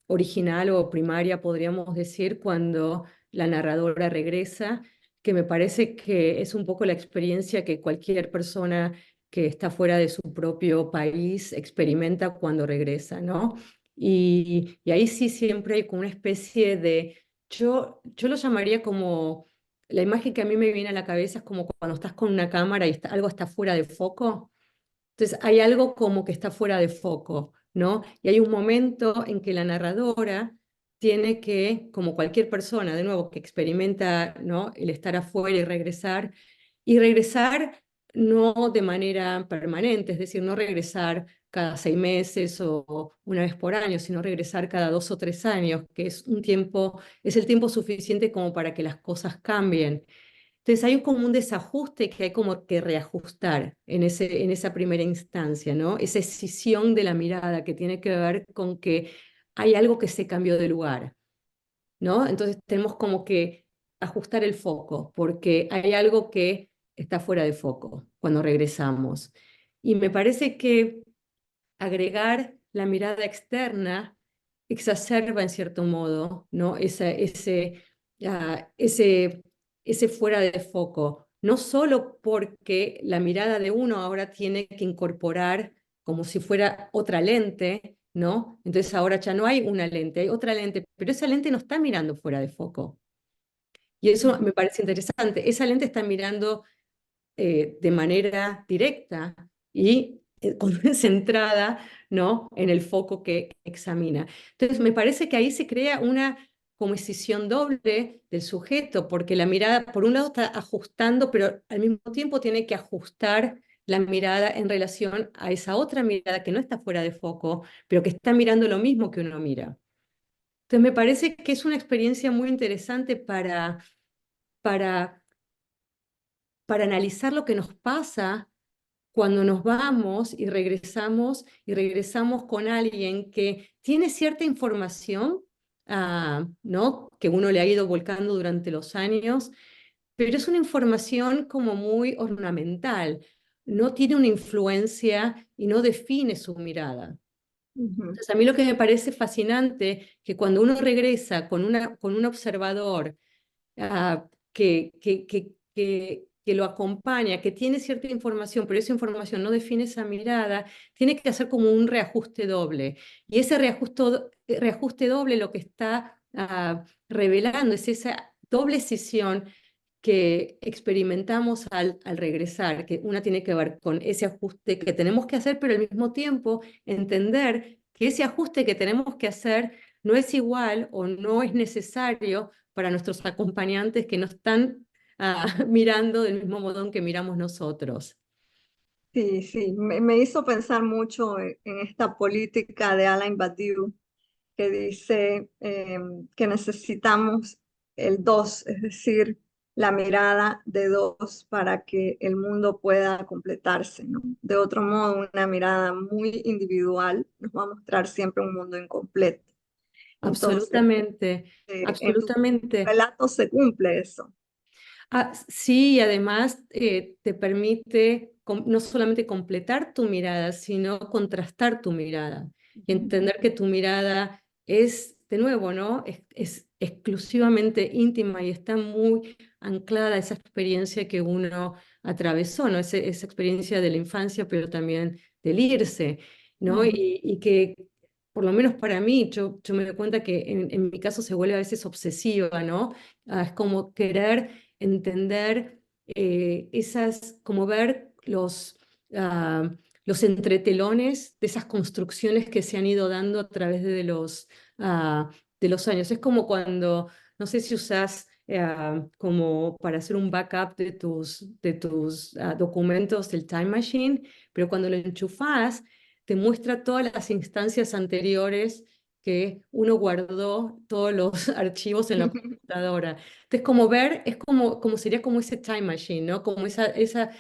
original o primaria, podríamos decir, cuando la narradora regresa, que me parece que es un poco la experiencia que cualquier persona que está fuera de su propio país experimenta cuando regresa, ¿no? Y ahí sí siempre hay como una especie de, yo lo llamaría como la imagen que a mí me viene a la cabeza es como cuando estás con una cámara y algo está fuera de foco. Entonces hay algo como que está fuera de foco, ¿no? Y hay un momento en que la narradora tiene que, como cualquier persona, de nuevo, que experimenta, ¿no? El estar afuera y regresar no de manera permanente, es decir, no regresar cada 6 meses o una vez por año, sino regresar cada 2 o 3 años, que es un tiempo, es el tiempo suficiente como para que las cosas cambien. Entonces hay como un desajuste que hay como que reajustar en esa primera instancia, ¿no? Esa escisión de la mirada que tiene que ver con que hay algo que se cambió de lugar, ¿no? Entonces tenemos como que ajustar el foco, porque hay algo que está fuera de foco cuando regresamos. Y me parece que agregar la mirada externa exacerba en cierto modo, ¿no? Ese fuera de foco, no solo porque la mirada de uno ahora tiene que incorporar como si fuera otra lente, ¿no? Entonces ahora ya no hay una lente, hay otra lente, pero esa lente no está mirando fuera de foco. Y eso me parece interesante. Esa lente está mirando de manera directa y centrada, ¿no?, en el foco que examina. Entonces, me parece que ahí se crea una como escisión doble del sujeto, porque la mirada, por un lado, está ajustando, pero al mismo tiempo tiene que ajustar la mirada en relación a esa otra mirada que no está fuera de foco, pero que está mirando lo mismo que uno mira. Entonces, me parece que es una experiencia muy interesante para, para analizar lo que nos pasa cuando nos vamos y regresamos con alguien que tiene cierta información, ¿no?, que uno le ha ido volcando durante los años, pero es una información como muy ornamental, no tiene una influencia y no define su mirada. Entonces, a mí lo que me parece fascinante, que cuando uno regresa con un observador que lo acompaña, que tiene cierta información, pero esa información no define esa mirada, tiene que hacer como un reajuste doble. Y ese reajuste doble lo que está revelando es esa doble escisión que experimentamos al regresar, que una tiene que ver con ese ajuste que tenemos que hacer, pero al mismo tiempo entender que ese ajuste que tenemos que hacer no es igual o no es necesario para nuestros acompañantes que no están mirando del mismo modo en que miramos nosotros. Sí, sí, me hizo pensar mucho en esta política de Alain Badiou, que dice que necesitamos el dos, es decir, la mirada de dos para que el mundo pueda completarse, ¿no? De otro modo, una mirada muy individual nos va a mostrar siempre un mundo incompleto. Entonces, Absolutamente, en tu absolutamente. relato se cumple eso. Sí, y además te permite no solamente completar tu mirada, sino contrastar tu mirada y entender que tu mirada es, de nuevo, ¿no?, es exclusivamente íntima y está muy anclada a esa experiencia que uno atravesó, ¿no? Esa experiencia de la infancia, pero también del irse, ¿no? Y que, por lo menos para mí, yo me doy cuenta que en mi caso se vuelve a veces obsesiva, ¿no? Es como querer entender como ver los entretelones de esas construcciones que se han ido dando a través de los años. Es como cuando, no sé si usas como para hacer un backup de tus documentos del Time Machine, pero cuando lo enchufas, te muestra todas las instancias anteriores que uno guardó, todos los archivos en la computadora. Entonces, como ver, es como sería como ese time machine, ¿no? Como esa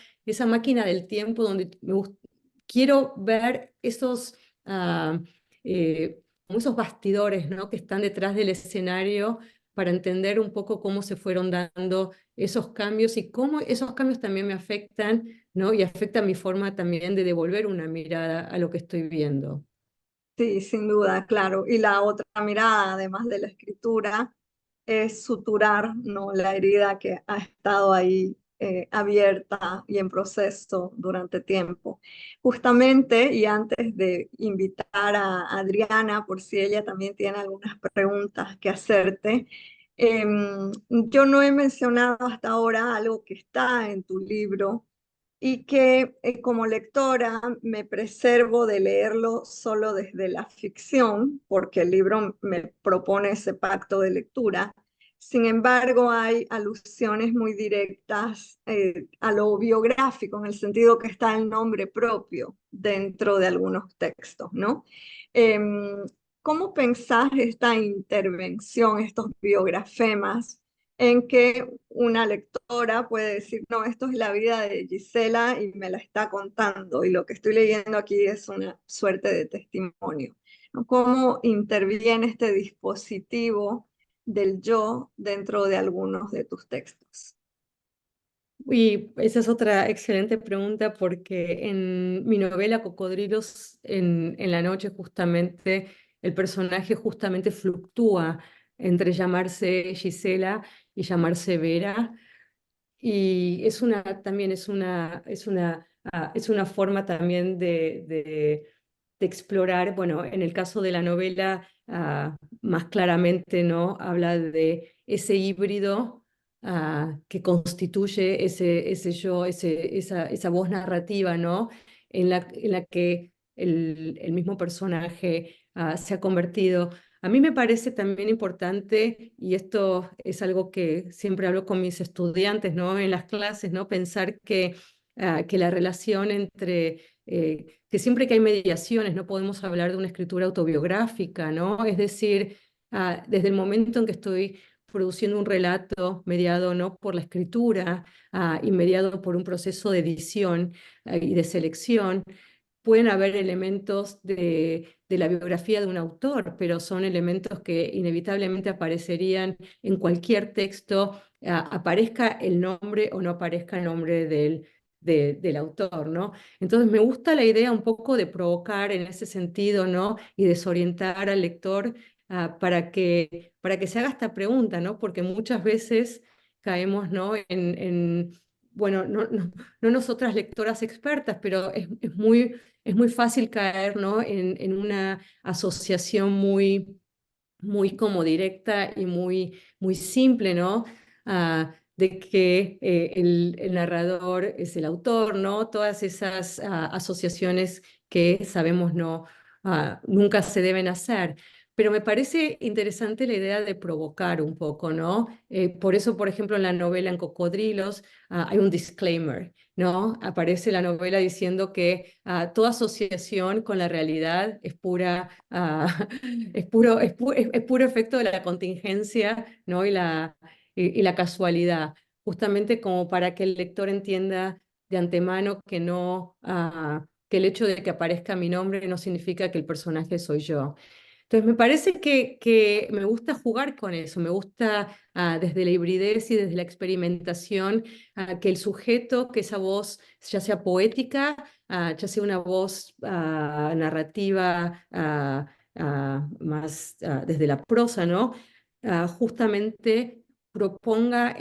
máquina del tiempo donde quiero ver ah, como esos bastidores, ¿no?, que están detrás del escenario para entender un poco cómo se fueron dando esos cambios y cómo esos cambios también me afectan, ¿no? Y afectan mi forma también de devolver una mirada a lo que estoy viendo. Sí, sin duda, claro. Y la otra mirada, además de la escritura, es suturar, ¿no?, la herida que ha estado ahí abierta y en proceso durante tiempo. Justamente, y antes de invitar a Adriana, por si ella también tiene algunas preguntas que hacerte, yo no he mencionado hasta ahora algo que está en tu libro y que como lectora me preservo de leerlo solo desde la ficción, porque el libro me propone ese pacto de lectura. Sin embargo, hay alusiones muy directas a lo biográfico, en el sentido que está el nombre propio dentro de algunos textos, ¿no? ¿Cómo pensás esta intervención, estos biografemas, en que una lectora puede decir, no, esto es la vida de Gisela y me la está contando, y lo que estoy leyendo aquí es una suerte de testimonio, ¿no? ¿Cómo interviene este dispositivo del yo dentro de algunos de tus textos? Y esa es otra excelente pregunta porque en mi novela Cocodrilos en la noche justamente el personaje justamente fluctúa entre llamarse Gisela y llamarse Vera. Y también es una forma también de explorar, bueno, en el caso de la novela, más claramente, ¿no? Habla de ese híbrido que constituye ese yo, esa voz narrativa, ¿no? En la que el mismo personaje se ha convertido. A mí me parece también importante, y esto es algo que siempre hablo con mis estudiantes, ¿no? En las clases, ¿no? Pensar que la relación que siempre que hay mediaciones, no podemos hablar de una escritura autobiográfica, ¿no? Es decir, desde el momento en que estoy produciendo un relato mediado, ¿no? Por la escritura y mediado por un proceso de edición y de selección, pueden haber elementos de la biografía de un autor, pero son elementos que inevitablemente aparecerían en cualquier texto, aparezca el nombre o no aparezca el nombre del autor, ¿no? Entonces me gusta la idea un poco de provocar en ese sentido, ¿no? Y desorientar al lector para que se haga esta pregunta, ¿no? Porque muchas veces caemos, ¿no? Bueno, no nosotras lectoras expertas, pero es muy fácil caer, ¿no? en una asociación muy como directa y muy simple, ¿no? De que el narrador es el autor, ¿no? Todas esas asociaciones que sabemos nunca se deben hacer. Pero me parece interesante la idea de provocar un poco, ¿no? Por eso, por ejemplo, en la novela En Cocodrilos hay un disclaimer, ¿no? Aparece la novela diciendo que toda asociación con la realidad es puro efecto de la contingencia, ¿no? Y la casualidad, justamente como para que el lector entienda de antemano que el hecho de que aparezca mi nombre no significa que el personaje soy yo. Entonces, me parece que me gusta jugar con eso, me gusta desde la hibridez y desde la experimentación, que el sujeto, que esa voz, ya sea poética, ya sea una voz narrativa más desde la prosa, ¿no? Justamente proponga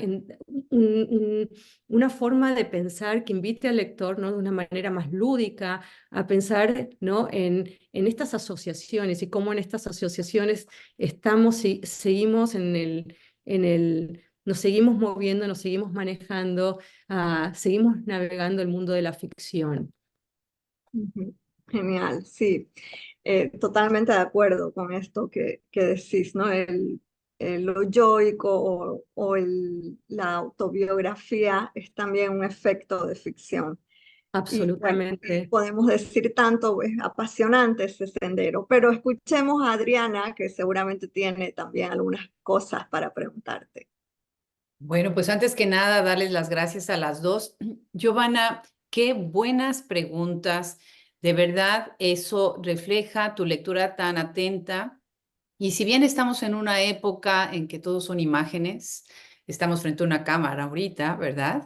una forma de pensar que invite al lector, ¿no? De una manera más lúdica a pensar, ¿no? en estas asociaciones y cómo en estas asociaciones estamos y seguimos nos seguimos moviendo, nos seguimos manejando, seguimos navegando el mundo de la ficción. Ujú. Genial, sí. Totalmente de acuerdo con esto que decís, ¿no? Lo yoico la autobiografía es también un efecto de ficción. Y bueno, Absolutamente. podemos decir tanto, es apasionante ese sendero, pero escuchemos a Adriana, que seguramente tiene también algunas cosas para preguntarte. Bueno, pues antes que nada, darles las gracias a las dos. Giovanna, qué buenas preguntas. De verdad, eso refleja tu lectura tan atenta. Y si bien estamos en una época en que todos son imágenes, estamos frente a una cámara ahorita, ¿verdad?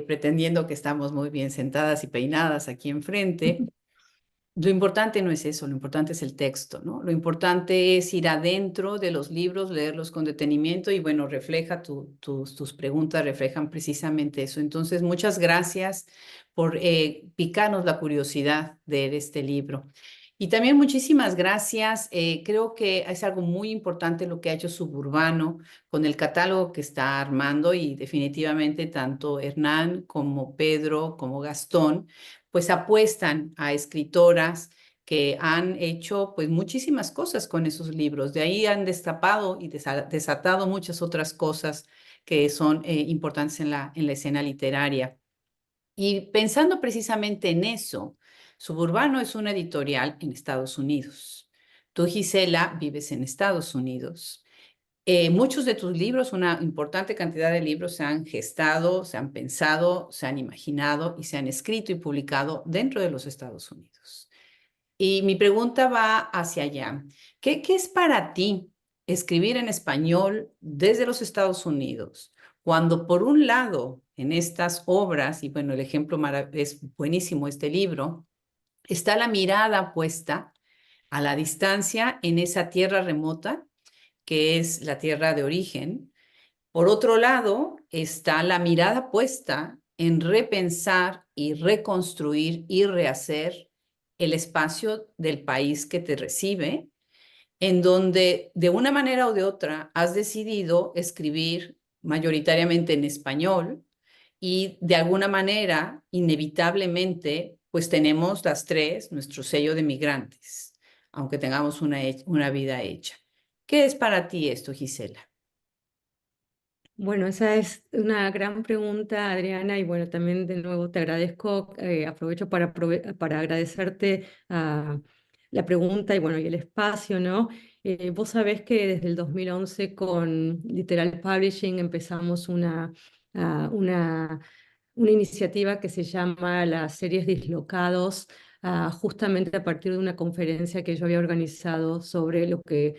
Pretendiendo que estamos muy bien sentadas y peinadas aquí enfrente. Lo importante no es eso, lo importante es el texto, ¿no? Lo importante es ir adentro de los libros, leerlos con detenimiento y bueno, refleja tus preguntas, reflejan precisamente eso. Entonces, muchas gracias por picarnos la curiosidad de este libro. Y también muchísimas gracias. Creo que es algo muy importante lo que ha hecho Suburbano con el catálogo que está armando y definitivamente tanto Hernán como Pedro como Gastón pues apuestan a escritoras que han hecho pues muchísimas cosas con esos libros. De ahí han destapado y desatado muchas otras cosas que son importantes en la escena literaria. Y pensando precisamente en eso, Suburbano es una editorial en Estados Unidos. Tú, Gisela, vives en Estados Unidos. Muchos de tus libros, una importante cantidad de libros se han gestado, se han pensado, se han imaginado y se han escrito y publicado dentro de los Estados Unidos. Y mi pregunta va hacia allá. ¿Qué es para ti escribir en español desde los Estados Unidos? Cuando por un lado, en estas obras, y bueno, el ejemplo es buenísimo este libro, está la mirada puesta a la distancia en esa tierra remota que es la tierra de origen. Por otro lado, está la mirada puesta en repensar y reconstruir y rehacer el espacio del país que te recibe, en donde de una manera o de otra has decidido escribir mayoritariamente en español y de alguna manera, inevitablemente, pues tenemos las tres nuestro sello de migrantes, aunque tengamos una vida hecha. ¿Qué es para ti esto, Gisela? Bueno, esa es una gran pregunta, Adriana, y bueno, también de nuevo te agradezco, aprovecho para agradecerte la pregunta y bueno, y el espacio, ¿no? Vos sabés que desde el 2011 con Literal Publishing empezamos ah, una, una iniciativa que se llama las series Dislocados, justamente a partir de una conferencia que yo había organizado sobre lo que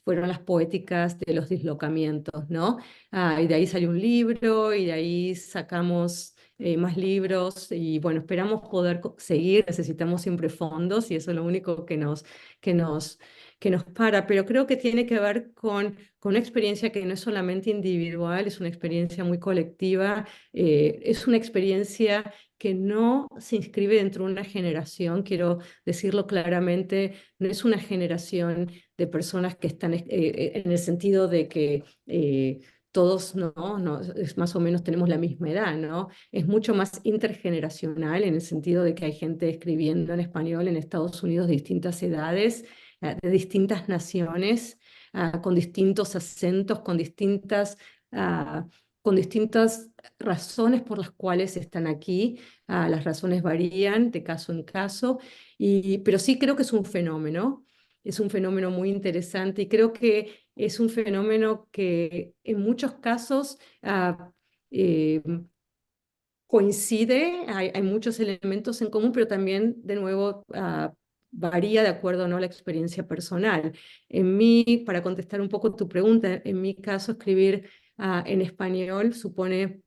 fueron las poéticas de los dislocamientos, ¿no? Y de ahí salió un libro y de ahí sacamos más libros y bueno, esperamos poder seguir, necesitamos siempre fondos y eso es lo único que nos, que nos para, pero creo que tiene que ver con una experiencia que no es solamente individual, es una experiencia muy colectiva, es una experiencia que no se inscribe dentro de una generación, quiero decirlo claramente, no es una generación de personas que están en el sentido de que todos no, es más o menos tenemos la misma edad, ¿no? Es mucho más intergeneracional en el sentido de que hay gente escribiendo en español en Estados Unidos de distintas edades, de distintas naciones, con distintos acentos, ah, con distintas razones por las cuales están aquí. Las razones varían de caso en caso, pero sí creo que es un fenómeno. Es un fenómeno muy interesante y creo que es un fenómeno que en muchos casos eh, coincide, hay muchos elementos en común, pero también, de nuevo, varía de acuerdo, ¿no?, a la experiencia personal. Para contestar un poco tu pregunta, en mi caso, escribir en español supone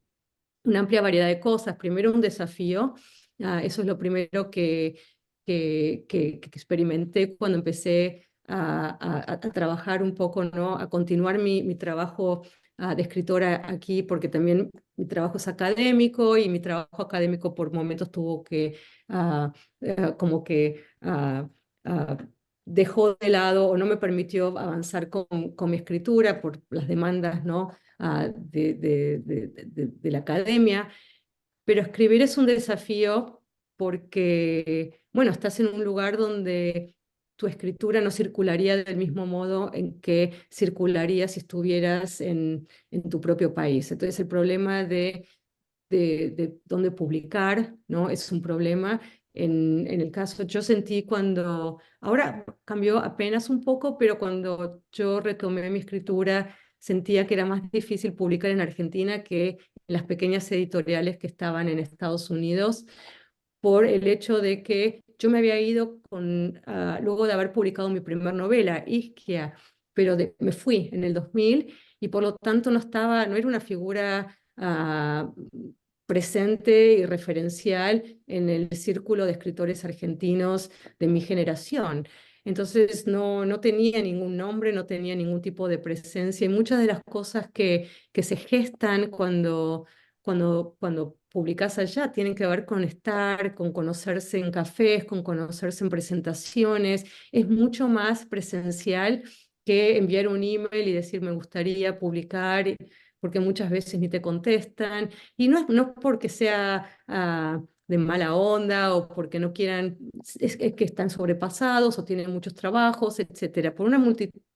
una amplia variedad de cosas. Primero, un desafío. Eso es lo primero que experimenté cuando empecé a trabajar un poco, ¿no? A continuar mi trabajo de escritora aquí, porque también mi trabajo es académico y mi trabajo académico por momentos tuvo que, como que dejó de lado o no me permitió avanzar con mi escritura por las demandas, ¿no? De la academia, pero escribir es un desafío porque, bueno, estás en un lugar donde tu escritura no circularía del mismo modo en que circularía si estuvieras en tu propio país. Entonces, el problema de dónde publicar, ¿no? Es un problema. En el caso, yo sentí ahora cambió apenas un poco, pero cuando yo retomé mi escritura, sentía que era más difícil publicar en Argentina que en las pequeñas editoriales que estaban en Estados Unidos, por el hecho de que yo me había ido luego de haber publicado mi primera novela, Isquia, pero me fui en el 2000 y por lo tanto no era una figura presente y referencial en el círculo de escritores argentinos de mi generación. Entonces no tenía ningún nombre, no tenía ningún tipo de presencia y muchas de las cosas que se gestan cuando publicás allá tienen que ver con estar, con conocerse en cafés, con conocerse en presentaciones. Es mucho más presencial que enviar un email y decir me gustaría publicar, porque muchas veces ni te contestan. Y no porque sea de mala onda o porque no quieran, es que están sobrepasados o tienen muchos trabajos, etcétera, por una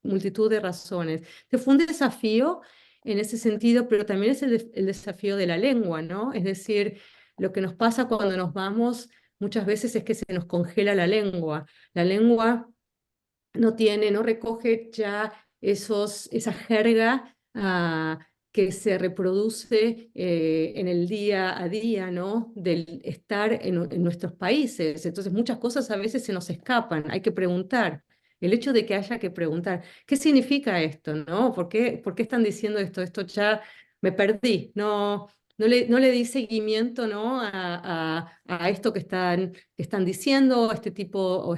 multitud de razones. Fue un desafío en ese sentido, pero también es el desafío de la lengua, ¿no? Es decir, lo que nos pasa cuando nos vamos muchas veces es que se nos congela la lengua. La lengua no recoge ya esa jerga que se reproduce en el día a día, ¿no? Del estar en nuestros países. Entonces muchas cosas a veces se nos escapan, hay que preguntar. El hecho de que haya que preguntar, ¿qué significa esto, no? ¿Por qué están diciendo esto? Esto ya me perdí, no, no le di seguimiento, ¿no? a esto que están diciendo, o este tipo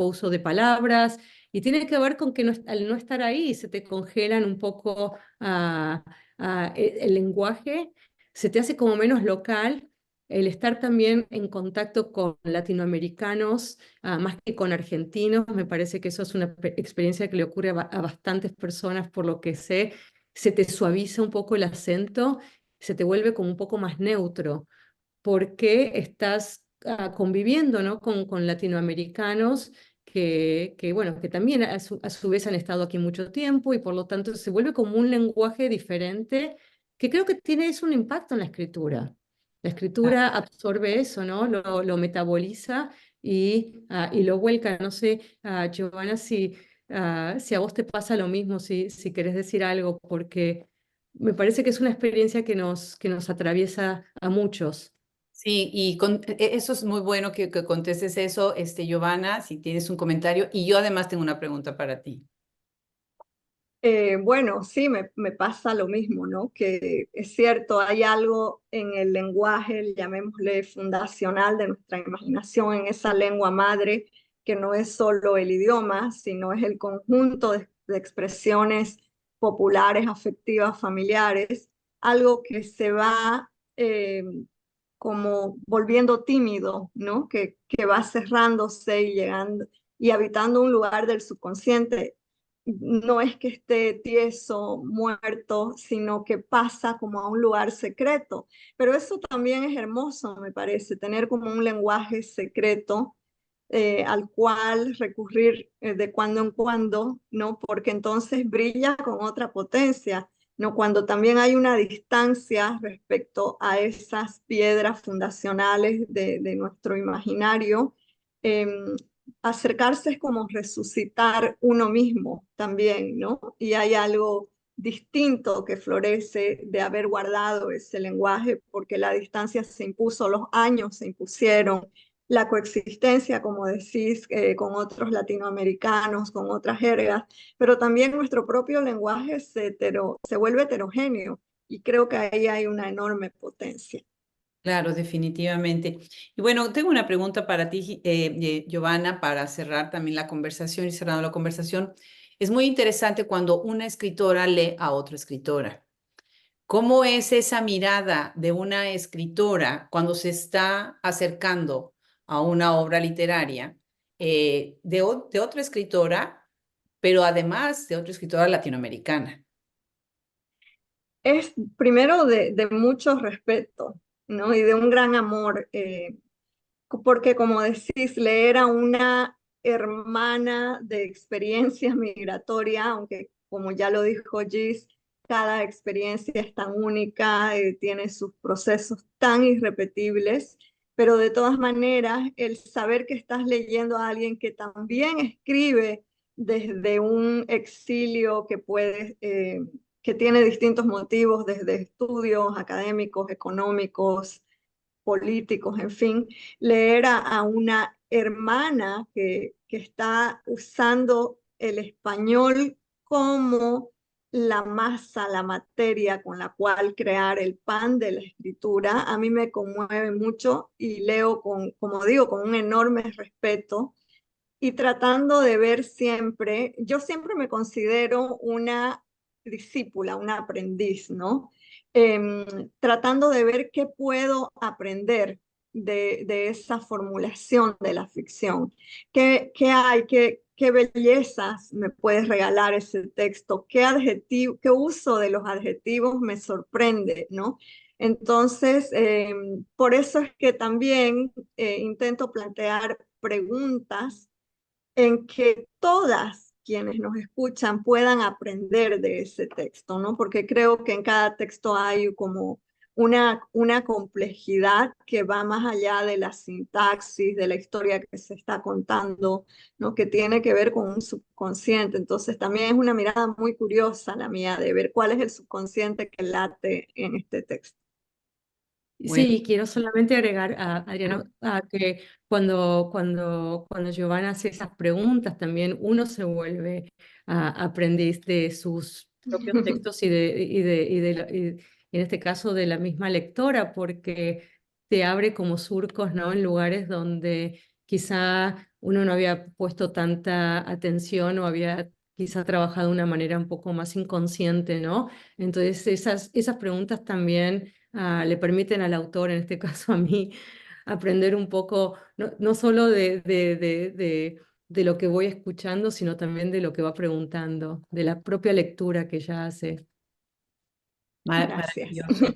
de uso de palabras, y tiene que ver con que al no estar ahí se te congelan un poco el lenguaje, se te hace como menos local. El estar también en contacto con latinoamericanos, más que con argentinos, me parece que eso es una experiencia que le ocurre a bastantes personas, por lo que sé, se te suaviza un poco el acento, se te vuelve como un poco más neutro, porque estás conviviendo, ¿no? con latinoamericanos bueno, que también a su vez han estado aquí mucho tiempo, y por lo tanto se vuelve como un lenguaje diferente que creo que tiene eso un impacto en la escritura. La escritura absorbe eso, ¿no? Lo metaboliza y lo vuelca. No sé, Giovanna, si a vos te pasa lo mismo, si querés decir algo, porque me parece que es una experiencia que nos atraviesa a muchos. Sí, y eso es muy bueno que contestes eso, Giovanna, si tienes un comentario. Y yo además tengo una pregunta para ti. Bueno, sí, me pasa lo mismo, ¿no? Que es cierto, hay algo en el lenguaje, llamémosle fundacional de nuestra imaginación, en esa lengua madre, que no es solo el idioma, sino es el conjunto de expresiones populares, afectivas, familiares, algo que se va como volviendo tímido, ¿no? Que va cerrándose y llegando y habitando un lugar del subconsciente. No es que esté tieso, muerto, sino que pasa como a un lugar secreto. Pero eso también es hermoso, me parece, tener como un lenguaje secreto al cual recurrir de cuando en cuando, ¿no? Porque entonces brilla con otra potencia, ¿no? Cuando también hay una distancia respecto a esas piedras fundacionales de nuestro imaginario, eh, acercarse es como resucitar uno mismo también, ¿no? Y hay algo distinto que florece de haber guardado ese lenguaje, porque la distancia se impuso, los años se impusieron, la coexistencia, como decís, con otros latinoamericanos, con otras jergas, pero también nuestro propio lenguaje se vuelve heterogéneo, y creo que ahí hay una enorme potencia. Claro, definitivamente. Y bueno, tengo una pregunta para ti, Giovanna, para cerrar también la conversación y cerrando la conversación. Es muy interesante cuando una escritora lee a otra escritora. ¿Cómo es esa mirada de una escritora cuando se está acercando a una obra literaria de otra escritora, pero además de otra escritora latinoamericana? Es primero de mucho respeto, ¿no? Y de un gran amor, porque como decís, leer a una hermana de experiencias migratorias, aunque como ya lo dijo Gis, cada experiencia es tan única, tiene sus procesos tan irrepetibles, pero de todas maneras, el saber que estás leyendo a alguien que también escribe desde un exilio que tiene distintos motivos, desde estudios académicos, económicos, políticos, en fin, leer a una hermana que está usando el español como la masa, la materia con la cual crear el pan de la escritura, a mí me conmueve mucho y leo como digo, con un enorme respeto y tratando de ver siempre, yo siempre me considero una discípula, una aprendiz, ¿no? Tratando de ver qué puedo aprender de esa formulación de la ficción. ¿Qué hay? ¿Qué bellezas me puedes regalar ese texto? ¿Qué uso de los adjetivos me sorprende, ¿no? Entonces, por eso es que también intento plantear preguntas en que todas quienes nos escuchan puedan aprender de ese texto, ¿no? Porque creo que en cada texto hay como una complejidad que va más allá de la sintaxis, de la historia que se está contando, ¿no? Que tiene que ver con un subconsciente. Entonces también es una mirada muy curiosa la mía de ver cuál es el subconsciente que late en este texto. Bueno, Sí, quiero solamente agregar, Adriana, que cuando Giovanna hace esas preguntas, también uno se vuelve aprendiz de sus propios textos en este caso de la misma lectora, porque te abre como surcos, ¿no? En lugares donde quizá uno no había puesto tanta atención o había quizá trabajado de una manera un poco más inconsciente, ¿no? Entonces esas preguntas también le permiten al autor, en este caso a mí, aprender un poco, no solo de lo que voy escuchando, sino también de lo que va preguntando, de la propia lectura que ella hace. Gracias. Maravilloso.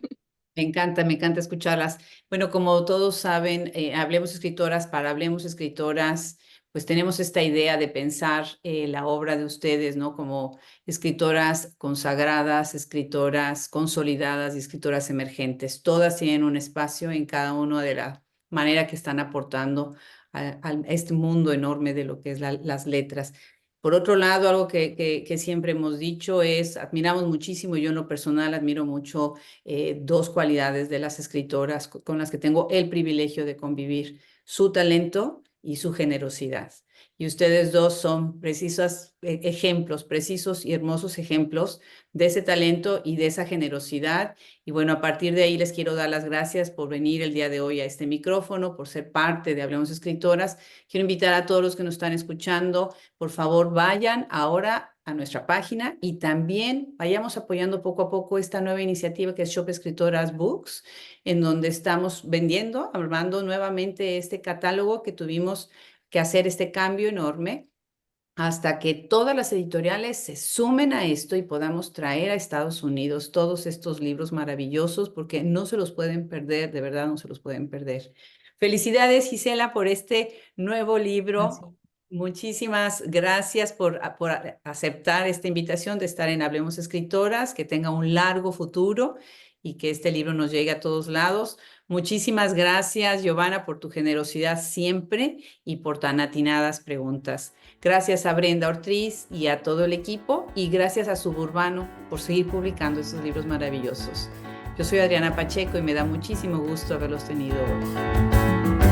Me encanta escucharlas. Bueno, como todos saben, Hablemos Escritoras, para Hablemos Escritoras, pues tenemos esta idea de pensar la obra de ustedes, ¿no? Como escritoras consagradas, escritoras consolidadas y escritoras emergentes. Todas tienen un espacio en cada una de la manera que están aportando a este mundo enorme de lo que es las letras. Por otro lado, algo que siempre hemos dicho es, admiramos muchísimo, yo en lo personal admiro mucho dos cualidades de las escritoras con las que tengo el privilegio de convivir: su talento y su generosidad. Y ustedes dos son precisos ejemplos, precisos y hermosos ejemplos de ese talento y de esa generosidad. Y bueno, a partir de ahí les quiero dar las gracias por venir el día de hoy a este micrófono, por ser parte de Hablemos Escritoras. Quiero invitar a todos los que nos están escuchando, por favor, vayan ahora a nuestra página y también vayamos apoyando poco a poco esta nueva iniciativa que es Shop Escritoras Books, en donde estamos vendiendo, armando nuevamente este catálogo que tuvimos que hacer este cambio enorme hasta que todas las editoriales se sumen a esto y podamos traer a Estados Unidos todos estos libros maravillosos, porque no se los pueden perder, de verdad no se los pueden perder. Felicidades, Gisela, por este nuevo libro. Gracias. Muchísimas gracias por aceptar esta invitación de estar en Hablemos Escritoras, que tenga un largo futuro y que este libro nos llegue a todos lados. Muchísimas gracias, Giovanna, por tu generosidad siempre y por tan atinadas preguntas. Gracias a Brenda Ortiz y a todo el equipo, y gracias a Suburbano por seguir publicando estos libros maravillosos. Yo soy Adriana Pacheco y me da muchísimo gusto haberlos tenido hoy.